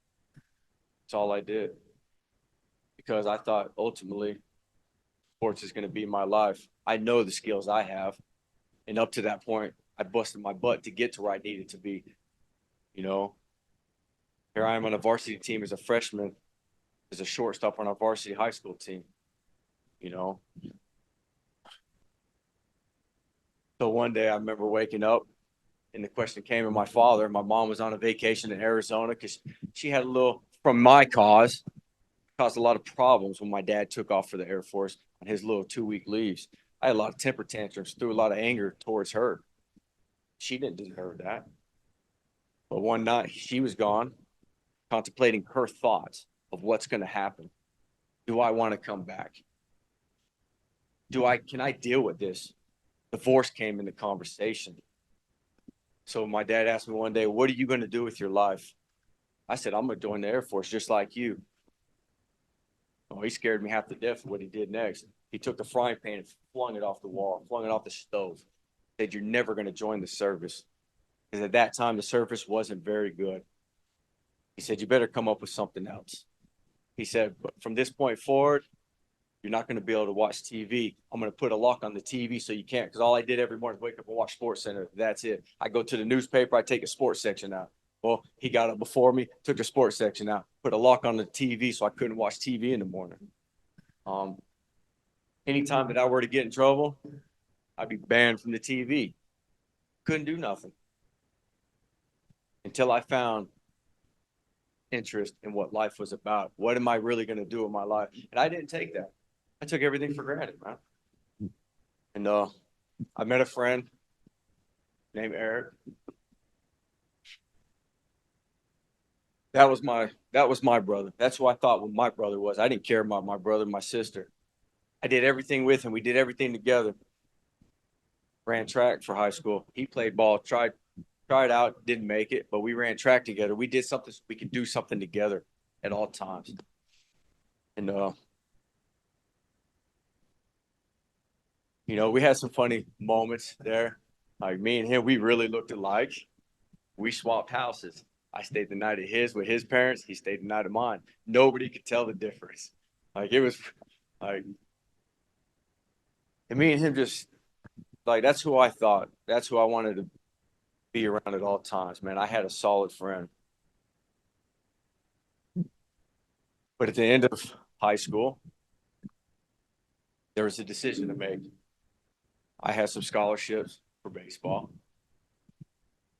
That's all I did. Because I thought ultimately sports is going to be my life. I know the skills I have. And up to that point, I busted my butt to get to where I needed to be. You know, here I am on a varsity team as a freshman, as a shortstop on our varsity high school team. You know, so one day I remember waking up and the question came to my father. My mom was on a vacation in Arizona because she had a little, from my cause, caused a lot of problems when my dad took off for the Air Force on his little 2-week leaves. I had a lot of temper tantrums, threw a lot of anger towards her. She didn't deserve that. But one night she was gone, contemplating her thoughts of what's going to happen. Do I want to come back? Can I deal with this? Divorce came into conversation. So my dad asked me one day, what are you going to do with your life? I said, I'm going to join the Air Force just like you. Oh, he scared me half to death of what he did next. He took the frying pan and flung it off the wall, flung it off the stove. Said, you're never going to join the service. Because at that time, the service wasn't very good. He said, you better come up with something else. He said, but from this point forward, you're not going to be able to watch TV. I'm going to put a lock on the TV so you can't. Because all I did every morning was wake up and watch Sports Center. That's it. I go to the newspaper. I take a sports section out. Well, he got up before me, took the sports section out, put a lock on the TV so I couldn't watch TV in the morning. Anytime that I were to get in trouble, I'd be banned from the TV. Couldn't do nothing until I found interest in what life was about. What am I really going to do with my life? And I didn't take that. I took everything for granted, man. And I met a friend named Eric. That was my brother. That's who I thought my brother was. I didn't care about my brother, my sister. I did everything with him. We did everything together. Ran track for high school. He played ball, tried out, didn't make it, but we ran track together. We did something so we could do something together at all times. And you know, we had some funny moments there. Like me and him, we really looked alike. We swapped houses. I stayed the night at his with his parents. He stayed the night at mine. Nobody could tell the difference. Like it was like, and me and him just like, that's who I thought. That's who I wanted to be around at all times, man. I had a solid friend. But at the end of high school, there was a decision to make. I had some scholarships for baseball.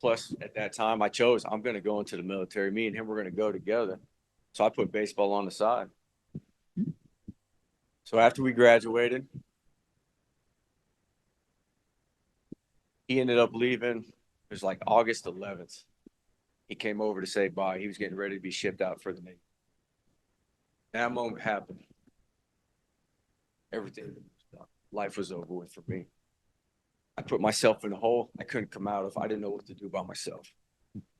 Plus, at that time, I chose I'm going to go into the military. Me and him were going to go together. So I put baseball on the side. So after we graduated, he ended up leaving. It was like August 11th. He came over to say bye. He was getting ready to be shipped out for the Navy. That moment happened. Everything, life was over with for me. I put myself in a hole I couldn't come out of. I didn't know what to do by myself.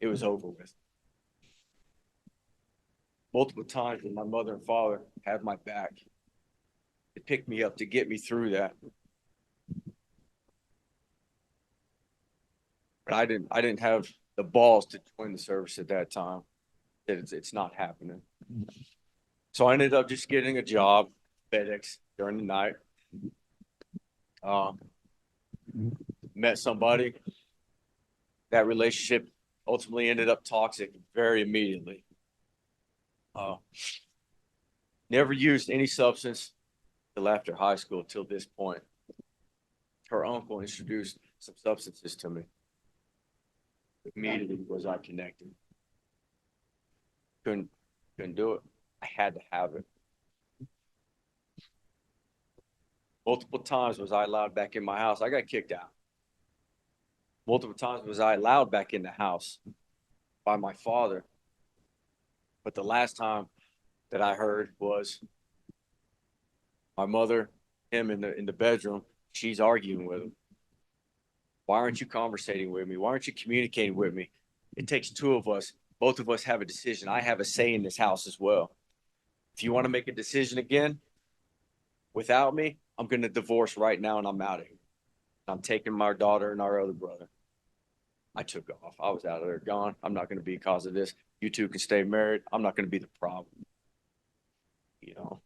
It was over with. Multiple times when my mother and father had my back, to pick me up, to get me through that. But I didn't have the balls to join the service at that time. It's not happening. So I ended up just getting a job, FedEx, during the night. Met somebody. That relationship ultimately ended up toxic very immediately. Never used any substance till after high school, till this point. Her uncle introduced some substances to me. Immediately was I connected. Couldn't do it. I had to have it. Multiple times was I allowed back in my house. I got kicked out. Multiple times was I allowed back in the house by my father. But the last time that I heard was my mother, him in the bedroom, she's arguing with him. Why aren't you conversating with me? Why aren't you communicating with me? It takes two of us. Both of us have a decision. I have a say in this house as well. If you want to make a decision again without me, I'm going to divorce right now and I'm out of here. I'm taking my daughter and our other brother. I took off. I was out of there, gone. I'm not going to be a cause of this. You two can stay married. I'm not going to be the problem. You know.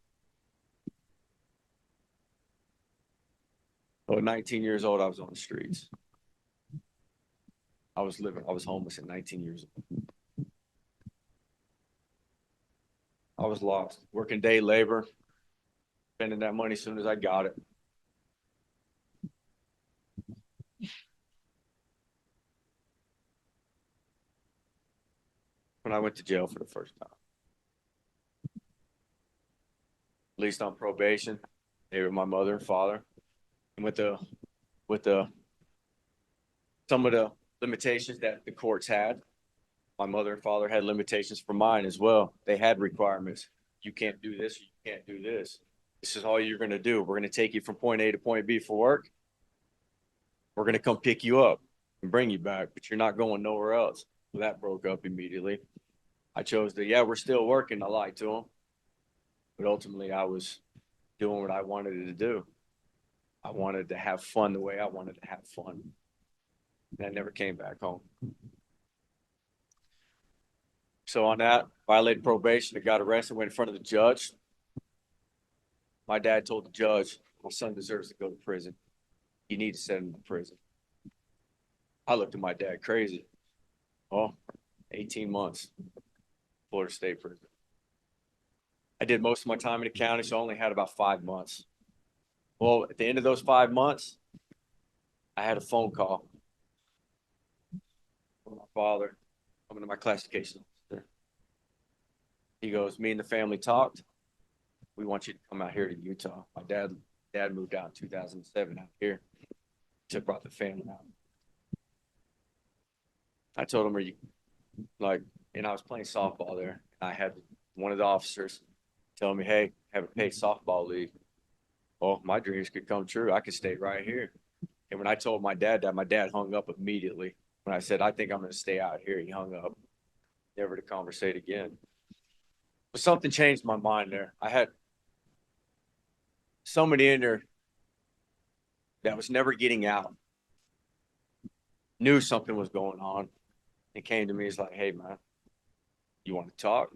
Oh, 19 years old, I was on the streets. I was homeless at 19 years old. I was lost, working day labor, spending that money as soon as I got it. When I went to jail for the first time. Released on probation, they were my mother and father. And with some of the limitations that the courts had, my mother and father had limitations for mine as well. They had requirements. You can't do this, you can't do this. This is all you're going to do. We're going to take you from point A to point B for work. We're going to come pick you up and bring you back, but you're not going nowhere else. Well, that broke up immediately. I chose we're still working. I lied to them. But ultimately, I was doing what I wanted to do. I wanted to have fun the way I wanted to have fun. And I never came back home. So on that, violated probation, I got arrested, went in front of the judge. My dad told the judge, my son deserves to go to prison. You need to send him to prison. I looked at my dad crazy. Oh, 18 months, Florida State prison. I did most of my time in the county, so I only had about 5 months. Well, at the end of those 5 months, I had a phone call from my father coming to my classification officer. He goes, me and the family talked. We want you to come out here to Utah. My dad moved out in 2007 out here. Brought the family out. I told him, and I was playing softball there. I had one of the officers tell me, hey, have a paid softball league. Oh, my dreams could come true. I could stay right here. And when I told my dad that, my dad hung up immediately. When I said, I think I'm going to stay out here, he hung up, never to conversate again. But something changed my mind there. I had somebody in there that was never getting out, knew something was going on, and came to me. He's like, hey, man, you want to talk?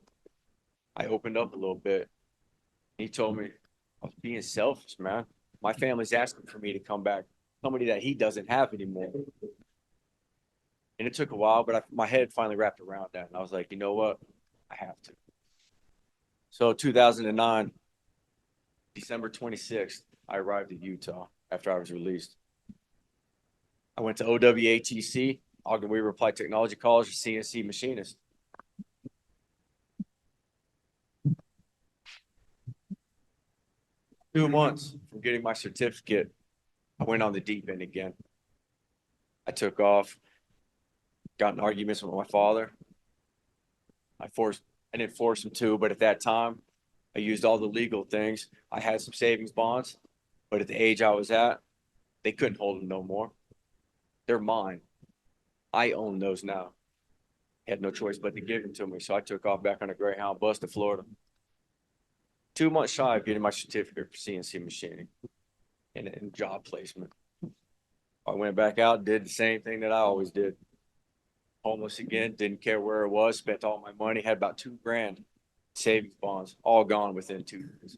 I opened up a little bit. He told me I was being selfish, man. My family's asking for me to come back, somebody that he doesn't have anymore. And it took a while, but my head finally wrapped around that. And I was like, you know what? I have to. So 2009, December 26th, I arrived in Utah after I was released. I went to OWATC, Ogden Weaver Applied Technology College, CNC machinist. Two months from getting my certificate, I went on the deep end again. I took off, got in arguments with my father. I didn't force him to, but at that time, I used all the legal things. I had some savings bonds, but at the age I was at, they couldn't hold them no more. They're mine. I own those now. I had no choice but to give them to me. So I took off back on a Greyhound bus to Florida. 2 months shy of getting my certificate for CNC machining and job placement. I went back out, did the same thing that I always did. Homeless again, didn't care where it was, spent all my money, had about $2,000 savings bonds, all gone within 2 years.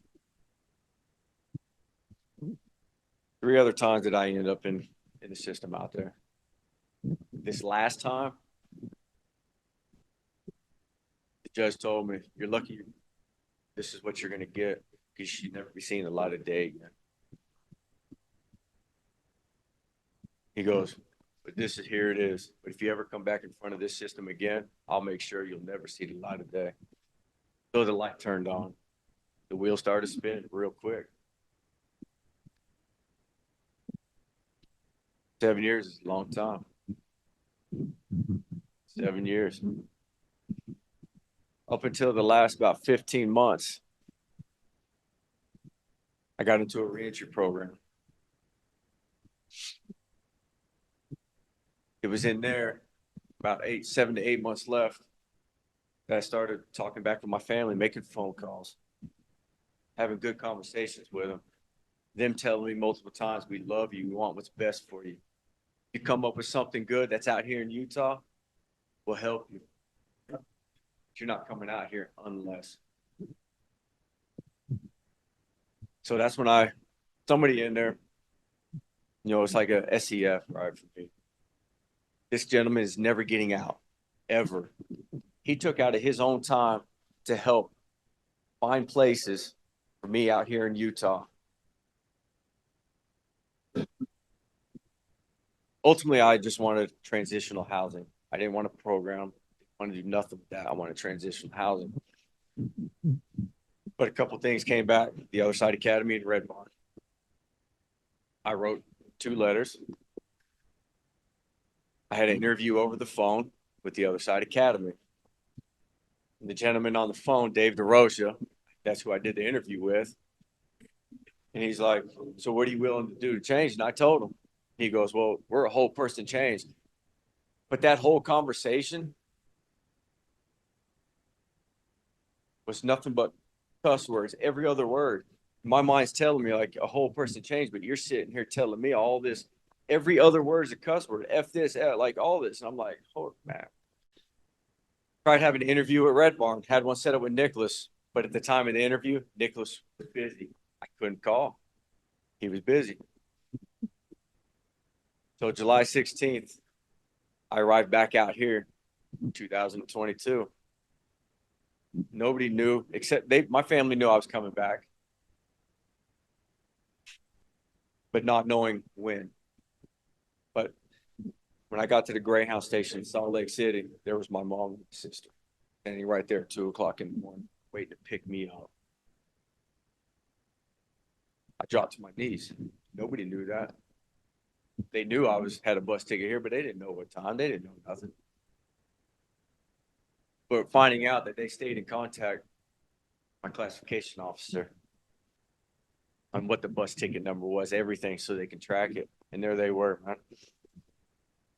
3 other times that I ended up in the system out there. This last time, the judge told me, you're lucky this is what you're gonna get, because she'd never be seeing the light of day again. He goes, but this is, here it is. But if you ever come back in front of this system again, I'll make sure you'll never see the light of day. So the light turned on. The wheel started spinning real quick. 7 years is a long time. 7 years. Up until the last about 15 months, I got into a reentry program. It was in there about 7 to 8 months left that I started talking back with my family, making phone calls, having good conversations with them telling me multiple times, we love you, we want what's best for you. You come up with something good that's out here in Utah, we'll help you. But you're not coming out here unless. So that's when somebody in there, it's like a SEF, right, for me. This gentleman is never getting out, ever. He took out of his own time to help find places for me out here in Utah. Ultimately, I just wanted transitional housing. I didn't want a program. I wanted to do nothing with that. I wanted transitional housing. But a couple of things came back. The Other Side Academy and Red Barn. I wrote 2 letters. I had an interview over the phone with the Other Side Academy. And the gentleman on the phone, Dave DeRocha, that's who I did the interview with. And he's like, so what are you willing to do to change? And I told him. He goes, well, we're a whole person change. But that whole conversation was nothing but cuss words, every other word. My mind's telling me like a whole person changed, but you're sitting here telling me all this, every other word is a cuss word, F this, like all this. And I'm like, oh, man. Tried having an interview at Red Barn, had one set up with Nicholas, but at the time of the interview, Nicholas was busy. I couldn't call. He was busy. So July 16th, I arrived back out here in 2022. Nobody knew except my family knew I was coming back, but not knowing when. But when I got to the Greyhound station in Salt Lake City, there was my mom and my sister standing right there at 2 o'clock in the morning, waiting to pick me up. I dropped to my knees. Nobody knew that. They knew I had a bus ticket here, but they didn't know what time. They didn't know nothing. But finding out that they stayed in contact, my classification officer, on what the bus ticket number was, everything, so they can track it. And there they were, man.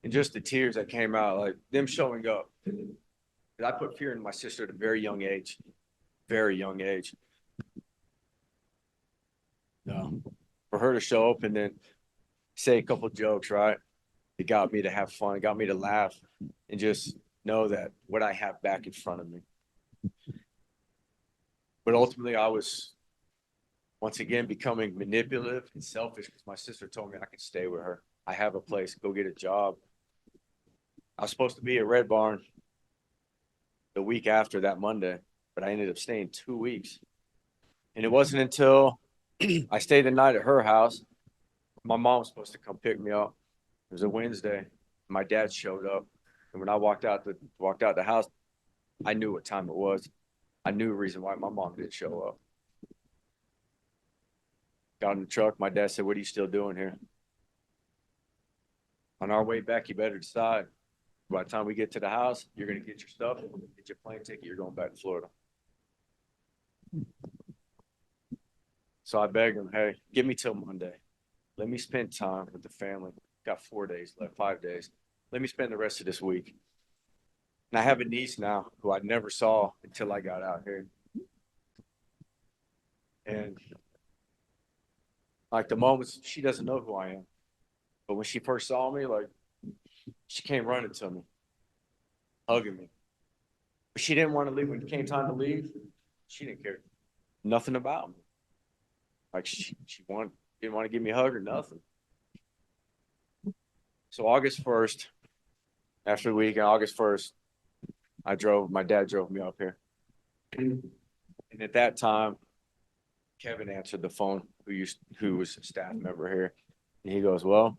And just the tears that came out, like them showing up. I put fear in my sister at a very young age. Very young age. For her to show up and then say a couple jokes, right? It got me to have fun. It got me to laugh and just know that what I have back in front of me. But ultimately, I was once again becoming manipulative and selfish because my sister told me I could stay with her. I have a place, go get a job. I was supposed to be at Red Barn the week after that Monday, but I ended up staying 2 weeks. And it wasn't until I stayed the night at her house. My mom was supposed to come pick me up. It was a Wednesday. My dad showed up. And when I walked out the house, I knew what time it was. I knew the reason why my mom didn't show up. Got in the truck. My dad said, what are you still doing here? On our way back, you better decide. By the time we get to the house, you're going to get your stuff, get your plane ticket, you're going back to Florida. So I begged him, hey, give me till Monday. Let me spend time with the family. Got 4 days left, 5 days. Let me spend the rest of this week. And I have a niece now who I never saw until I got out here. And like the moments, she doesn't know who I am. But when she first saw me, like, she came running to me, hugging me. But she didn't want to leave. When it came time to leave, she didn't care nothing about me. Like she didn't want to give me a hug or nothing. So August 1st, after the weekend, August 1st, my dad drove me up here. And at that time, Kevin answered the phone, who was a staff member here. And he goes, well,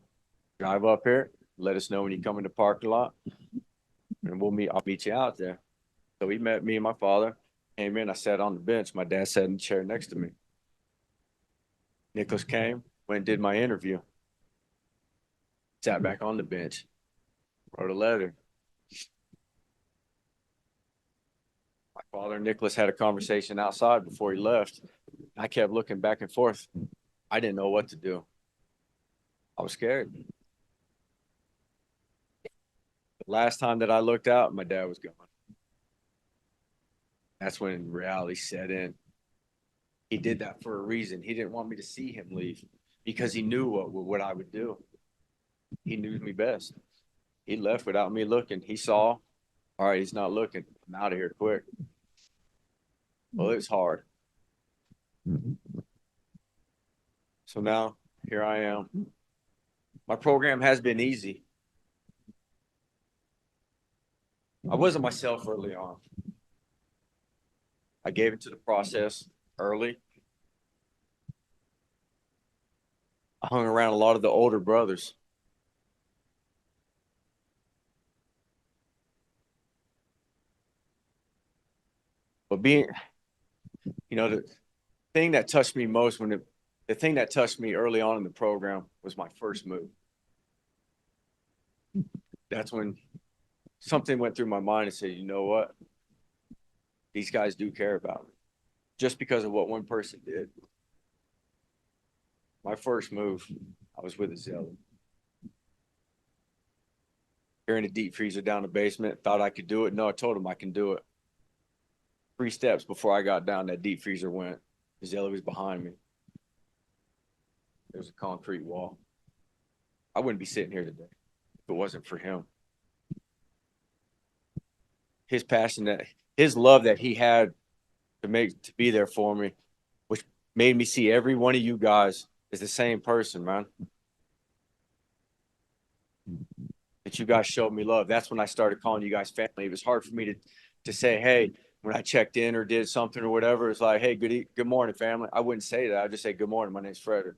drive up here, let us know when you come in the parking lot. And I'll meet you out there. So he met me and my father, came in, I sat on the bench. My dad sat in the chair next to me. Nicholas came, went and did my interview. Sat back on the bench, wrote a letter. My father and Nicholas had a conversation outside before he left. I kept looking back and forth. I didn't know what to do. I was scared. The last time that I looked out, my dad was gone. That's when reality set in. He did that for a reason. He didn't want me to see him leave because he knew what I would do. He knew me best. He left without me looking. He saw, all right, he's not looking. I'm out of here quick. Well, it was hard. So now here I am. My program has been easy. I wasn't myself early on. I gave it to the process early. I hung around a lot of the older brothers. But the thing that touched me most the thing that touched me early on in the program was my first move. That's when something went through my mind and said, you know what? These guys do care about me just because of what one person did. My first move, I was with a zealot. Carrying a deep freezer down the basement, thought I could do it. No, I told him I can do it. 3 steps before I got down, that deep freezer went. The zealot was behind me. There was a concrete wall. I wouldn't be sitting here today if it wasn't for him. His passion, his love that he had to be there for me, which made me see every one of you guys as the same person, man. That you guys showed me love. That's when I started calling you guys family. It was hard for me to say, hey, when I checked in or did something or whatever, it's like, hey, good morning, family. I wouldn't say that. I'd just say, good morning, my name's Frederick.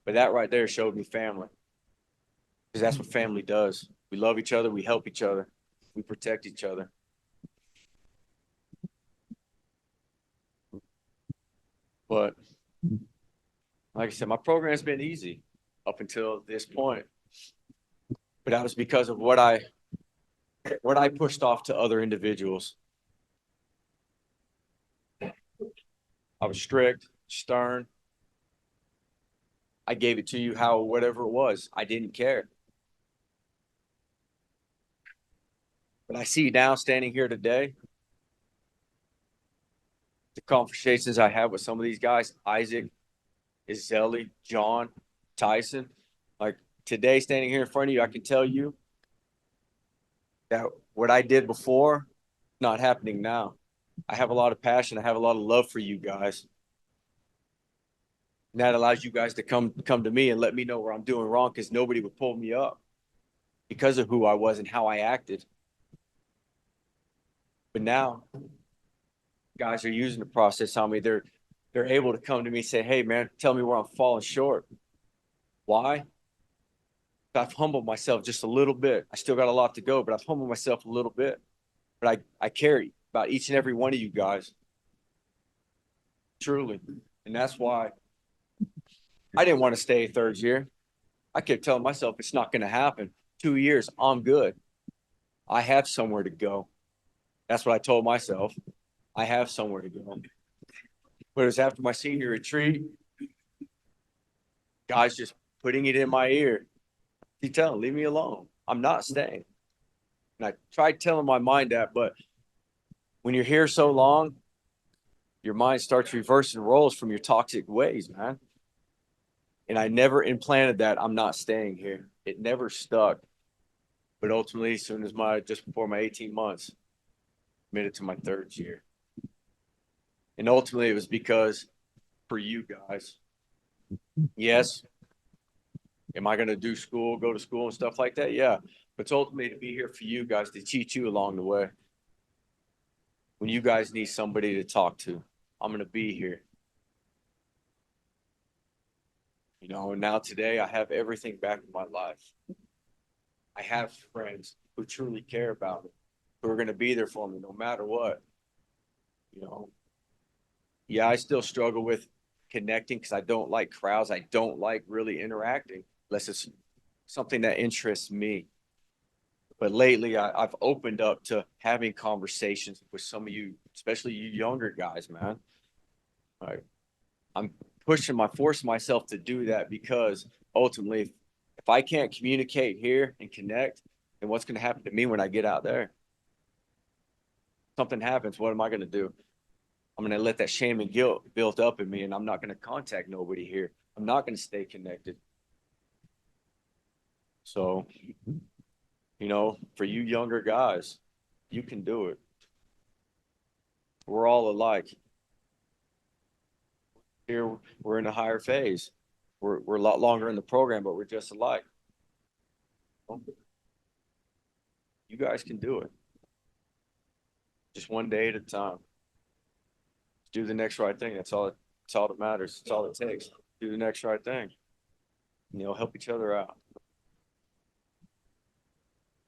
But that right there showed me family. Because that's what family does. We love each other. We help each other. We protect each other. But like I said, my program's been easy up until this point. But that was because of what I pushed off to other individuals. I was strict, stern. I gave it to you whatever it was. I didn't care. But I see you now standing here today. The conversations I have with some of these guys, Isaac, Izzelli, John, Tyson, like today standing here in front of you, I can tell you that what I did before, not happening now. I have a lot of passion. I have a lot of love for you guys. And that allows you guys to come to me and let me know where I'm doing wrong because nobody would pull me up because of who I was and how I acted. But now, guys are using the process on me. They're able to come to me and say, hey, man, tell me where I'm falling short. Why? I've humbled myself just a little bit. I still got a lot to go, but I've humbled myself a little bit. But I care about each and every one of you guys. Truly. And that's why I didn't want to stay third year. I kept telling myself it's not going to happen. 2 years, I'm good. I have somewhere to go. That's what I told myself. I have somewhere to go. But it was after my senior retreat, guys just putting it in my ear. You tell them, leave me alone. I'm not staying. And I tried telling my mind that, but when you're here so long, your mind starts reversing roles from your toxic ways, man. And I never implanted that I'm not staying here. It never stuck. But ultimately, as soon as just before my 18 months, made it to my third year. And ultimately, it was because for you guys, yes, am I going to go to school and stuff like that? Yeah. But it's ultimately to be here for you guys, to teach you along the way. When you guys need somebody to talk to, I'm gonna be here. You know, and now today I have everything back in my life. I have friends who truly care about me, who are gonna be there for me no matter what. You know, yeah, I still struggle with connecting because I don't like crowds. I don't like really interacting unless it's something that interests me. But lately, I've opened up to having conversations with some of you, especially you younger guys, man. I'm forcing myself to do that because ultimately, if I can't communicate here and connect, then what's going to happen to me when I get out there? Something happens. What am I going to do? I'm going to let that shame and guilt build up in me, and I'm not going to contact nobody here. I'm not going to stay connected. So, you know, for you younger guys, you can do it. We're all alike. Here, we're in a higher phase. We're a lot longer in the program, but we're just alike. You guys can do it. Just one day at a time. Do the next right thing. That's all that matters. That's all it takes. Do the next right thing. You know, help each other out.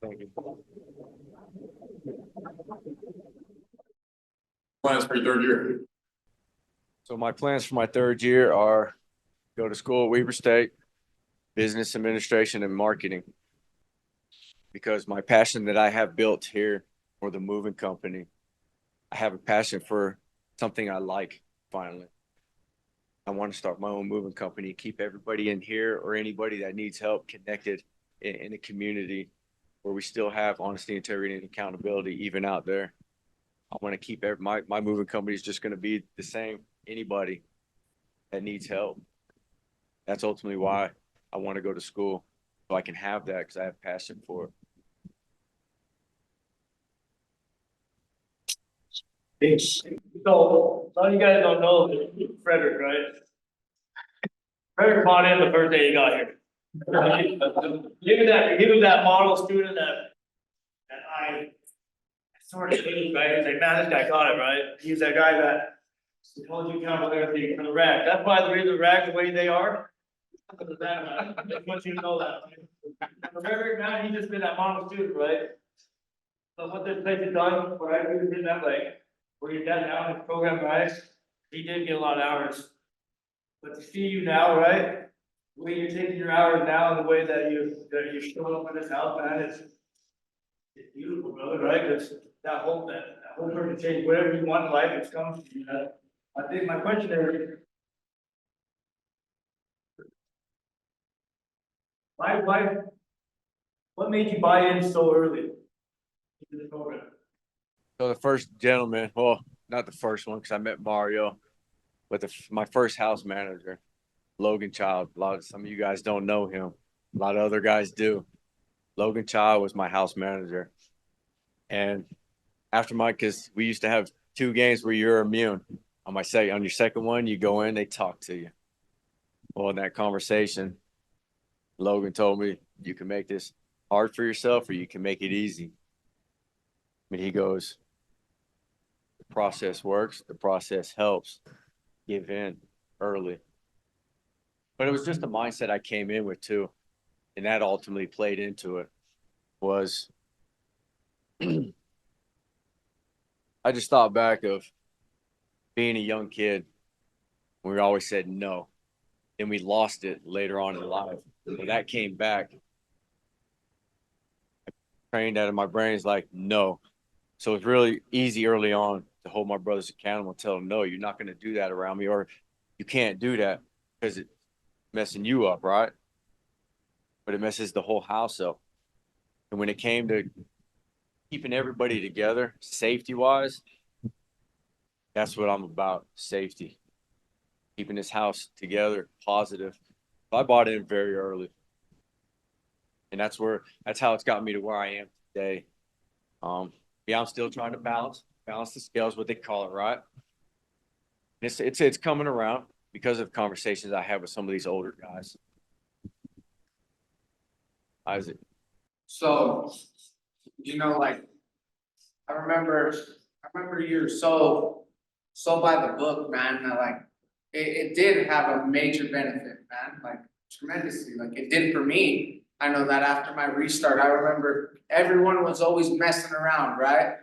Thank you. Plans for your third year? So my plans for my third year are go to school at Weber State, business administration and marketing. Because my passion that I have built here for the moving company, I have a passion for something I like finally. I want to start my own moving company, keep everybody in here or anybody that needs help connected in a community where we still have honesty, integrity, and accountability even out there. I want to keep my moving company is just going to be the same. Anybody that needs help. That's ultimately why I want to go to school, so I can have that because I have passion for it. So, some of you guys don't know Frederick, right? Frederick bought in the first day he got here. He was that model student that I sort of hated, right? He's like, man, this guy got it, right? He's that guy that told you accountable everything for the rack. That's why the reason the rack the way they are. Because of that, man. I just want you to know that. Frederick, man, he's just been that model student, right? So what this place has done, where I was in that way, where your dad now in his program, right? He did get a lot of hours. But to see you now, right? The way you're taking your hours now and the way that you're showing up in this house, man, it's beautiful, brother, right? Because that hope for to change whatever you want in life, it's coming to you, man. I think my question is. Why, what made you buy in so early into the program? So the first gentleman, well, not the first one because I met Mario, but my first house manager, Logan Child. Some of you guys don't know him. A lot of other guys do. Logan Child was my house manager. And after because we used to have 2 games where you're immune. On your second one, you go in, they talk to you. Well, in that conversation, Logan told me, you can make this hard for yourself or you can make it easy. I mean, he goes, the process works, the process helps. Give in early. But it was just a mindset I came in with too. And that ultimately played into it was I just thought back of being a young kid. We always said no. And we lost it later on in life. When that came back, I trained out of my brain is like, no. So it's really easy early on to hold my brothers accountable and tell them, no, you're not going to do that around me, or you can't do that because it's messing you up, right? But it messes the whole house up. And when it came to keeping everybody together, safety-wise, that's what I'm about, safety. Keeping this house together, positive. I bought in very early. And that's how it's gotten me to where I am today. Yeah, I'm still trying to balance the scales, what they call it, right? It's coming around because of conversations I have with some of these older guys. Isaac. So, like, I remember you were so so by the book, man, that like, it did have a major benefit, man, like tremendously, like it did for me. I know that after my restart, I remember everyone was always messing around, right?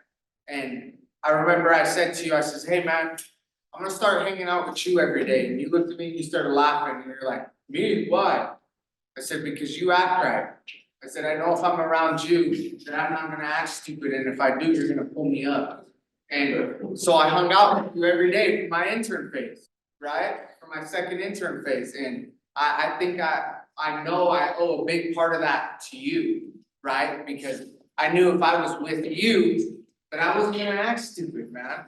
And I remember I said to you, I says, hey, man, I'm gonna start hanging out with you every day. And you looked at me and you started laughing and you're like, me, why? I said, because you act right. I said, I know if I'm around you, that I'm not gonna act stupid, and if I do, you're gonna pull me up. And so I hung out with you every day for my intern phase, right? For my second intern phase, and I think I know I owe a big part of that to you, right? Because I knew if I was with you, that I wasn't gonna act stupid, man.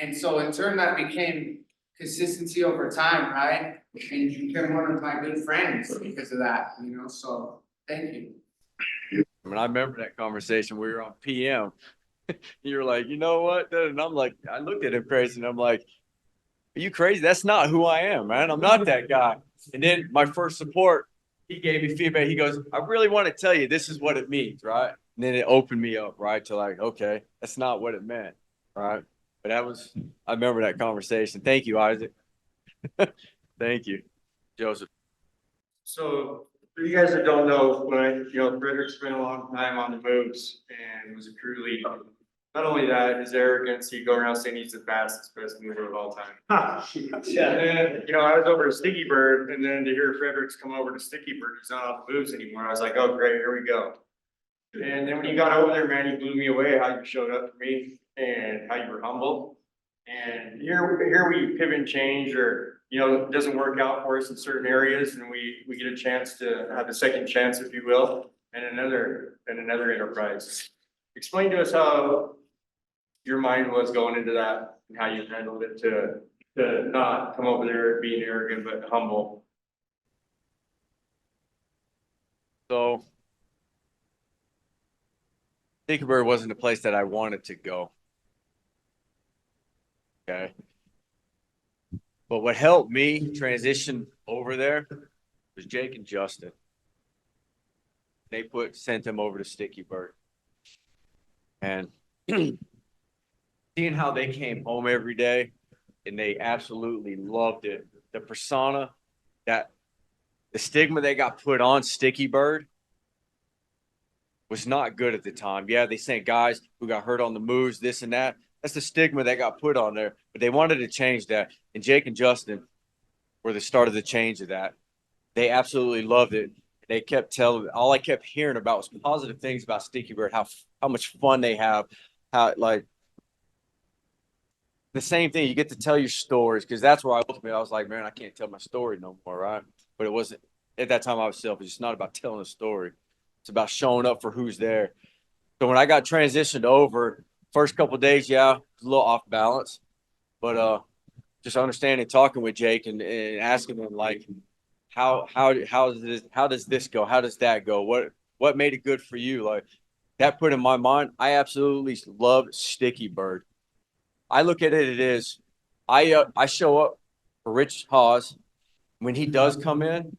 And so in turn, that became consistency over time, right? And you became one of my good friends because of that, you know, so thank you. I mean, I remember that conversation. We were on PM. You were like, you know what? And I'm like, I looked at him crazy and I'm like, are you crazy? That's not who I am, man. I'm not that guy. And then my first support, he gave me feedback. He goes, I really want to tell you this is what it means, right? And then it opened me up, right? To like, okay, that's not what it meant, right? But I remember that conversation. Thank you, Isaac. Thank you, Joseph. So for you guys that don't know, Frederick spent a long time on the moves and was a crew lead. Not only that, his arrogance, he'd go around saying he's the fastest best mover of all time. Yeah. And then, I was over to Sticky Bird, and then to hear Fredericks come over to Sticky Bird, he's not on the moves anymore. I was like, oh, great, here we go. And then when you got over there, man, you blew me away, how you showed up for me and how you were humble. And here we pivot and change, or, it doesn't work out for us in certain areas, and we get a chance to have a second chance, if you will, and another enterprise. Explain to us how your mind was going into that and how you handled it to not come over there being arrogant, but humble. So Tinkerbird wasn't a place that I wanted to go. Okay. But what helped me transition over there was Jake and Justin. They sent them over to Sticky Bird. And seeing how they came home every day and they absolutely loved it. The persona, the stigma they got put on Sticky Bird was not good at the time. Yeah, they sent guys who got hurt on the moves, this and that. That's the stigma that got put on there. But they wanted to change that. And Jake and Justin were the start of the change of that. They absolutely loved it. They kept telling, all I kept hearing about was positive things about Sticky Bird, how much fun they have, how like the same thing. You get to tell your stories, because that's where I was like, man, I can't tell my story no more, right? But it wasn't at that time. I was selfish. It's not about telling a story. It's about showing up for who's there. So when I got transitioned over, first couple of days, yeah, it was a little off balance, but just understanding, talking with Jake and asking him like, how does this go? How does that go? What made it good for you? Like that put in my mind, I absolutely love Sticky Bird. I look at it as I show up for Rich Hawes. When he does come in,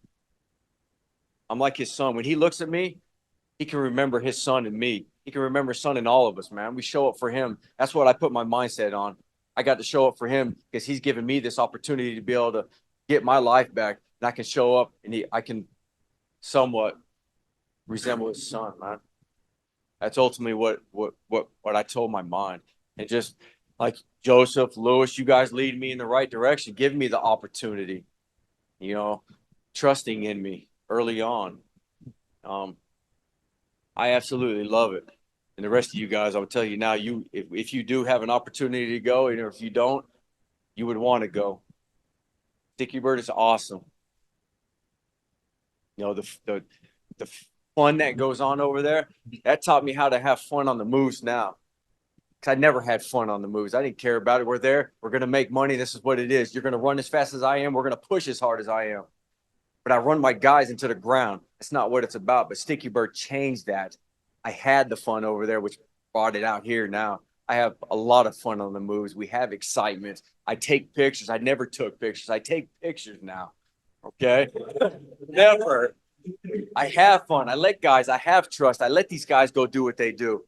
I'm like his son. When he looks at me, he can remember his son and me. He can remember his son and all of us, man. We show up for him. That's what I put my mindset on. I got to show up for him because he's given me this opportunity to be able to get my life back. And I can show up and I can somewhat resemble his son, man. That's ultimately what I told my mind. And just like Joseph, Lewis, you guys lead me in the right direction, giving me the opportunity, trusting in me early on. I absolutely love it. And the rest of you guys, I would tell you now, if you do have an opportunity to go, and if you don't, you would want to go. Sticky Bird is awesome. The fun that goes on over there, that taught me how to have fun on the moves now. Because I never had fun on the moves. I didn't care about it. We're there. We're going to make money. This is what it is. You're going to run as fast as I am. We're going to push as hard as I am. But I run my guys into the ground. That's not what it's about. But Sticky Bird changed that. I had the fun over there, which brought it out here now. I have a lot of fun on the moves. We have excitement. I take pictures. I never took pictures. I take pictures now. Okay? Never. I have fun. I have trust. I let these guys go do what they do.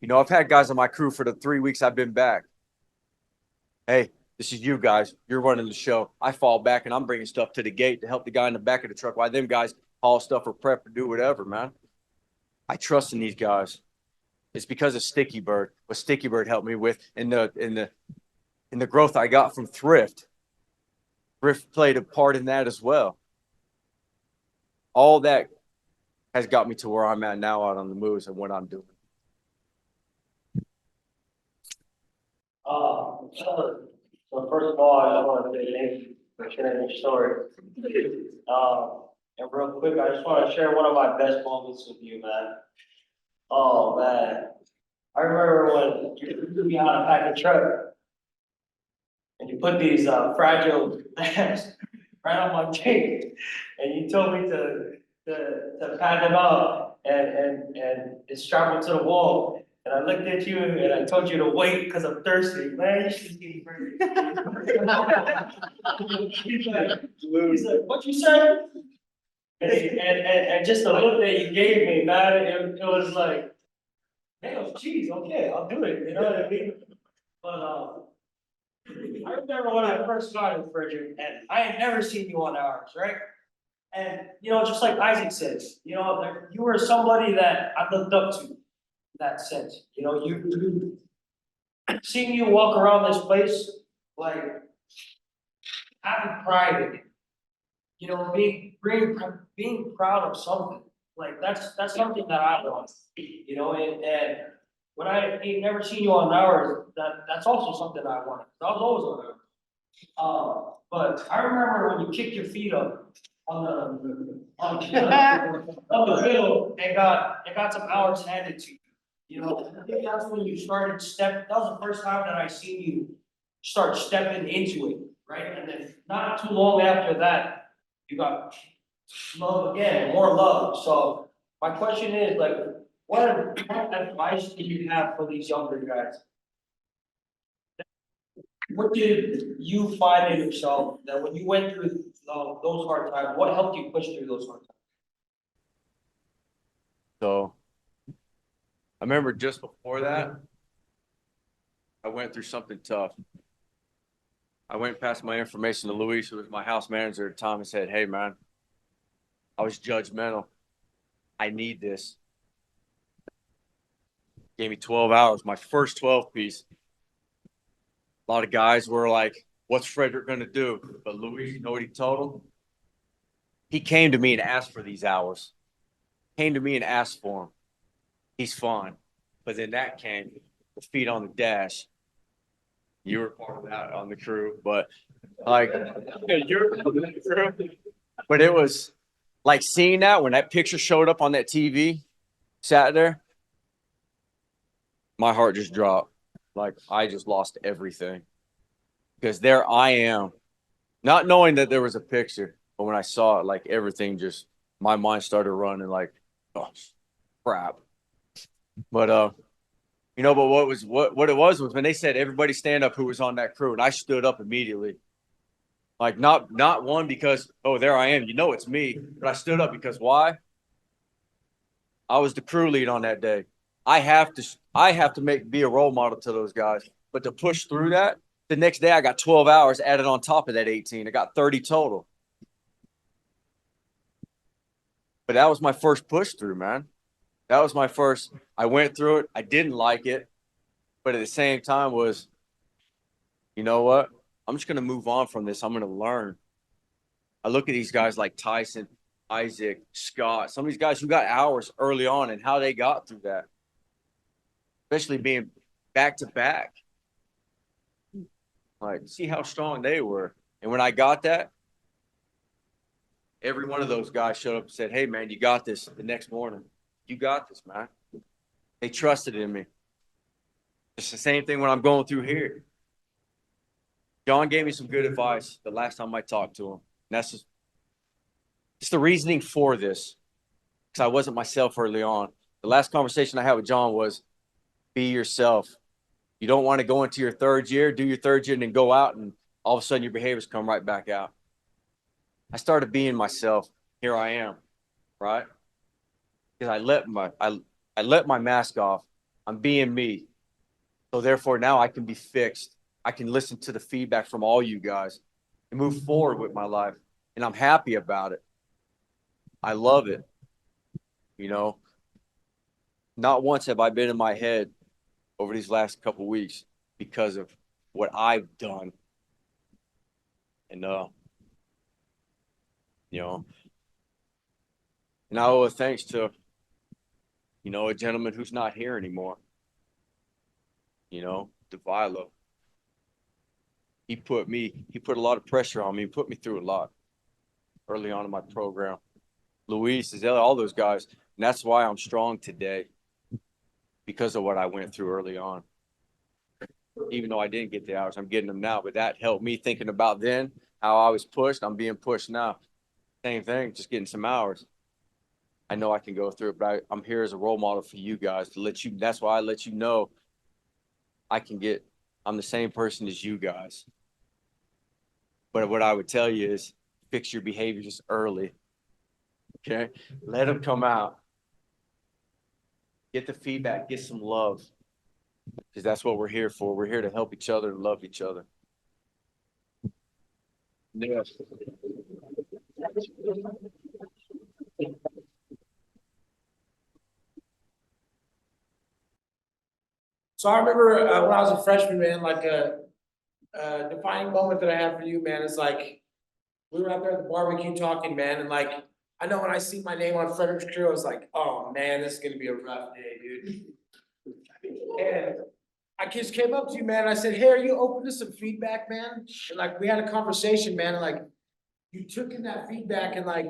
I've had guys on my crew for the 3 weeks I've been back. Hey, This is you guys. You're running the show. I fall back and I'm bringing stuff to the gate to help the guy in the back of the truck while them guys haul stuff or prep or do whatever, man. I trust in these guys. It's because of Sticky Bird. What Sticky Bird helped me with in the growth I got from Thrift. Thrift played a part in that as well. All that has got me to where I'm at now out on the moves and what I'm doing. So first of all, I just want to say thank you for sharing your story. And real quick, I just want to share one of my best moments with you, man. Oh, man. I remember when you threw me out of pack a truck and you put these fragile bags right on my gate, and you told me to pack them up and strap them to the wall. And I looked at you and I told you to wait because I'm thirsty. Man, you should be crazy. He's like, what you say? And just the look that you gave me, man, it was like, damn, geez, okay, I'll do it. You know what I mean? But I remember when I first got in Frederick, and I had never seen you on hours, right? And just like Isaac says, you were somebody that I looked up to in that sense. You seeing you walk around this place, like having pride in it. Being proud of something. Like that's something that I want. And when I ain't never seen you on hours, that's also something I wanted. I was always on hours. But I remember when you kicked your feet up on the hill and got some hours handed to you. I think that's when you started that was the first time that I seen you start stepping into it, right? And then not too long after that, you got love again, more love. So my question is like, what advice do you have for these younger guys? What did you find in yourself that when you went through those hard times, what helped you push through those hard times? So I remember just before that, I went through something tough. I went and passed my information to Luis, who was my house manager at the time, and said, hey, man, I was judgmental. I need this. Gave me 12 hours, my first 12 piece. A lot of guys were like, what's Frederick going to do? But Luis, you know what he told him? He came to me and asked for these hours. Came to me and asked for them. He's fine. But then that came, the feet on the dash. You were part of that on the crew, but like, but it was like seeing that when that picture showed up on that TV, sat there, my heart just dropped. Like I just lost everything because there I am, not knowing that there was a picture, but when I saw it, like everything just, my mind started running like, oh, crap. But, but what it was when they said everybody stand up who was on that crew, and I stood up immediately. Like not one because, oh, there I am, it's me, but I stood up because why? I was the crew lead on that day. I have to be a role model to those guys, but to push through that, the next day I got 12 hours added on top of that 18. I got 30 total. But that was my first push through, man. That was my first. I went through it. I didn't like it, but at the same time was, you know what? I'm just going to move on from this. I'm going to learn. I look at these guys like Tyson, Isaac, Scott, some of these guys who got hours early on and how they got through that, especially being back to back. Like, see how strong they were. And when I got that, every one of those guys showed up and said, hey, man, you got this the next morning. You got this, man. They trusted in me. It's the same thing when I'm going through here. John gave me some good advice the last time I talked to him. And that's just the reasoning for this. Because I wasn't myself early on. The last conversation I had with John was, be yourself. You don't want to go into your third year, do your third year, and then go out, and all of a sudden your behaviors come right back out. I started being myself. Here I am, right? Because I let my mask off. I'm being me. So therefore now I can be fixed. I can listen to the feedback from all you guys and move forward with my life. And I'm happy about it. I love it. You know, not once have I been in my head over these last couple of weeks because of what I've done. And, you know, and I owe a thanks to, you know, a gentleman who's not here anymore. You know, DeVilo. He put a lot of pressure on me, put me through a lot early on in my program. Luis, all those guys. And that's why I'm strong today, because of what I went through early on. Even though I didn't get the hours, I'm getting them now. But that helped me thinking about then, how I was pushed. I'm being pushed now. Same thing, just getting some hours. I know I can go through it, but I'm here as a role model for you guys to let you. That's why I let you know I'm the same person as you guys. But what I would tell you is fix your behaviors early. Okay? Let them come out. Get the feedback, get some love. Because that's what we're here for. We're here to help each other and love each other. Yes. So I remember when I was a freshman, man, like a defining moment that I have for you, man, is like we were out there at the barbecue talking, man, and like I know when I see my name on Frederick's crew, I was like, oh man, this is gonna be a rough day, dude. And I just came up to you, man, and I said, hey, are you open to some feedback, man? And like we had a conversation, man, and like you took in that feedback and like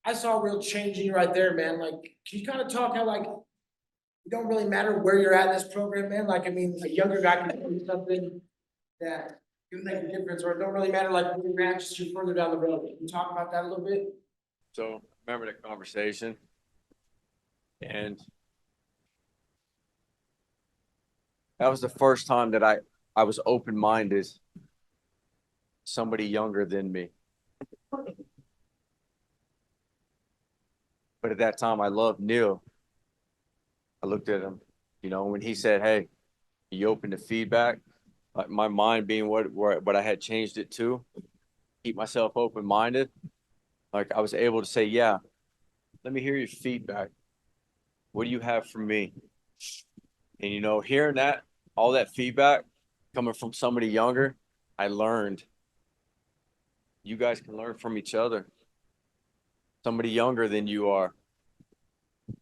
I saw a real change in you right there, man. Like, can you kind of talk how like it don't really matter where you're at in this program, man? Like, I mean, a younger guy can do something that can make a difference, or it don't really matter like where you're at, just you're further down the road. Can you talk about that a little bit? So remember that conversation, and that was the first time that I was open-minded. Somebody younger than me. But at that time, I loved Neil. I looked at him, you know, when he said, hey, you open to feedback, like my mind being what I had changed it to, keep myself open-minded. Like I was able to say, yeah, let me hear your feedback. What do you have for me? And, you know, hearing that, all that feedback coming from somebody younger, I learned. You guys can learn from each other. Somebody younger than you are.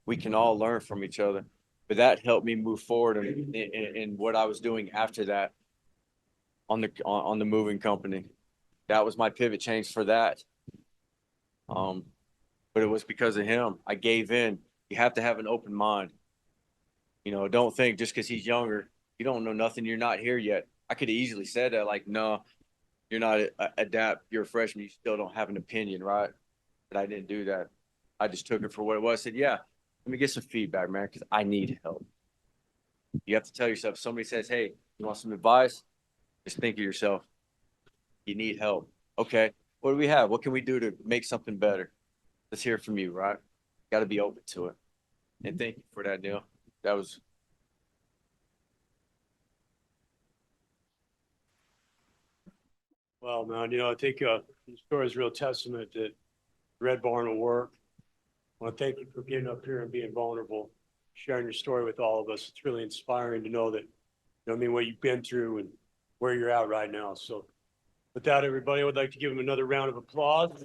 We can all learn from each other. But that helped me move forward in what I was doing after that on the moving company. That was my pivot change for that. But it was because of him. I gave in. You have to have an open mind. You know, don't think just because he's younger, you don't know nothing. You're not here yet. I could have easily said that, like, no, you're not adapt. You're a freshman. You still don't have an opinion, right? But I didn't do that. I just took it for what it was. I said, yeah, let me get some feedback, man, because I need help. You have to tell yourself, if somebody says, hey, you want some advice? Just think of yourself. You need help. Okay, what do we have? What can we do to make something better? Let's hear from you, right? Got to be open to it. And thank you for that, Neil. That was. Well, man, you know, I think the story is a real testament that Red Barn will work. I want to thank you for getting up here and being vulnerable, sharing your story with all of us. It's really inspiring to know that, you know what I mean, what you've been through and where you're at right now. So with that, everybody, I would like to give him another round of applause.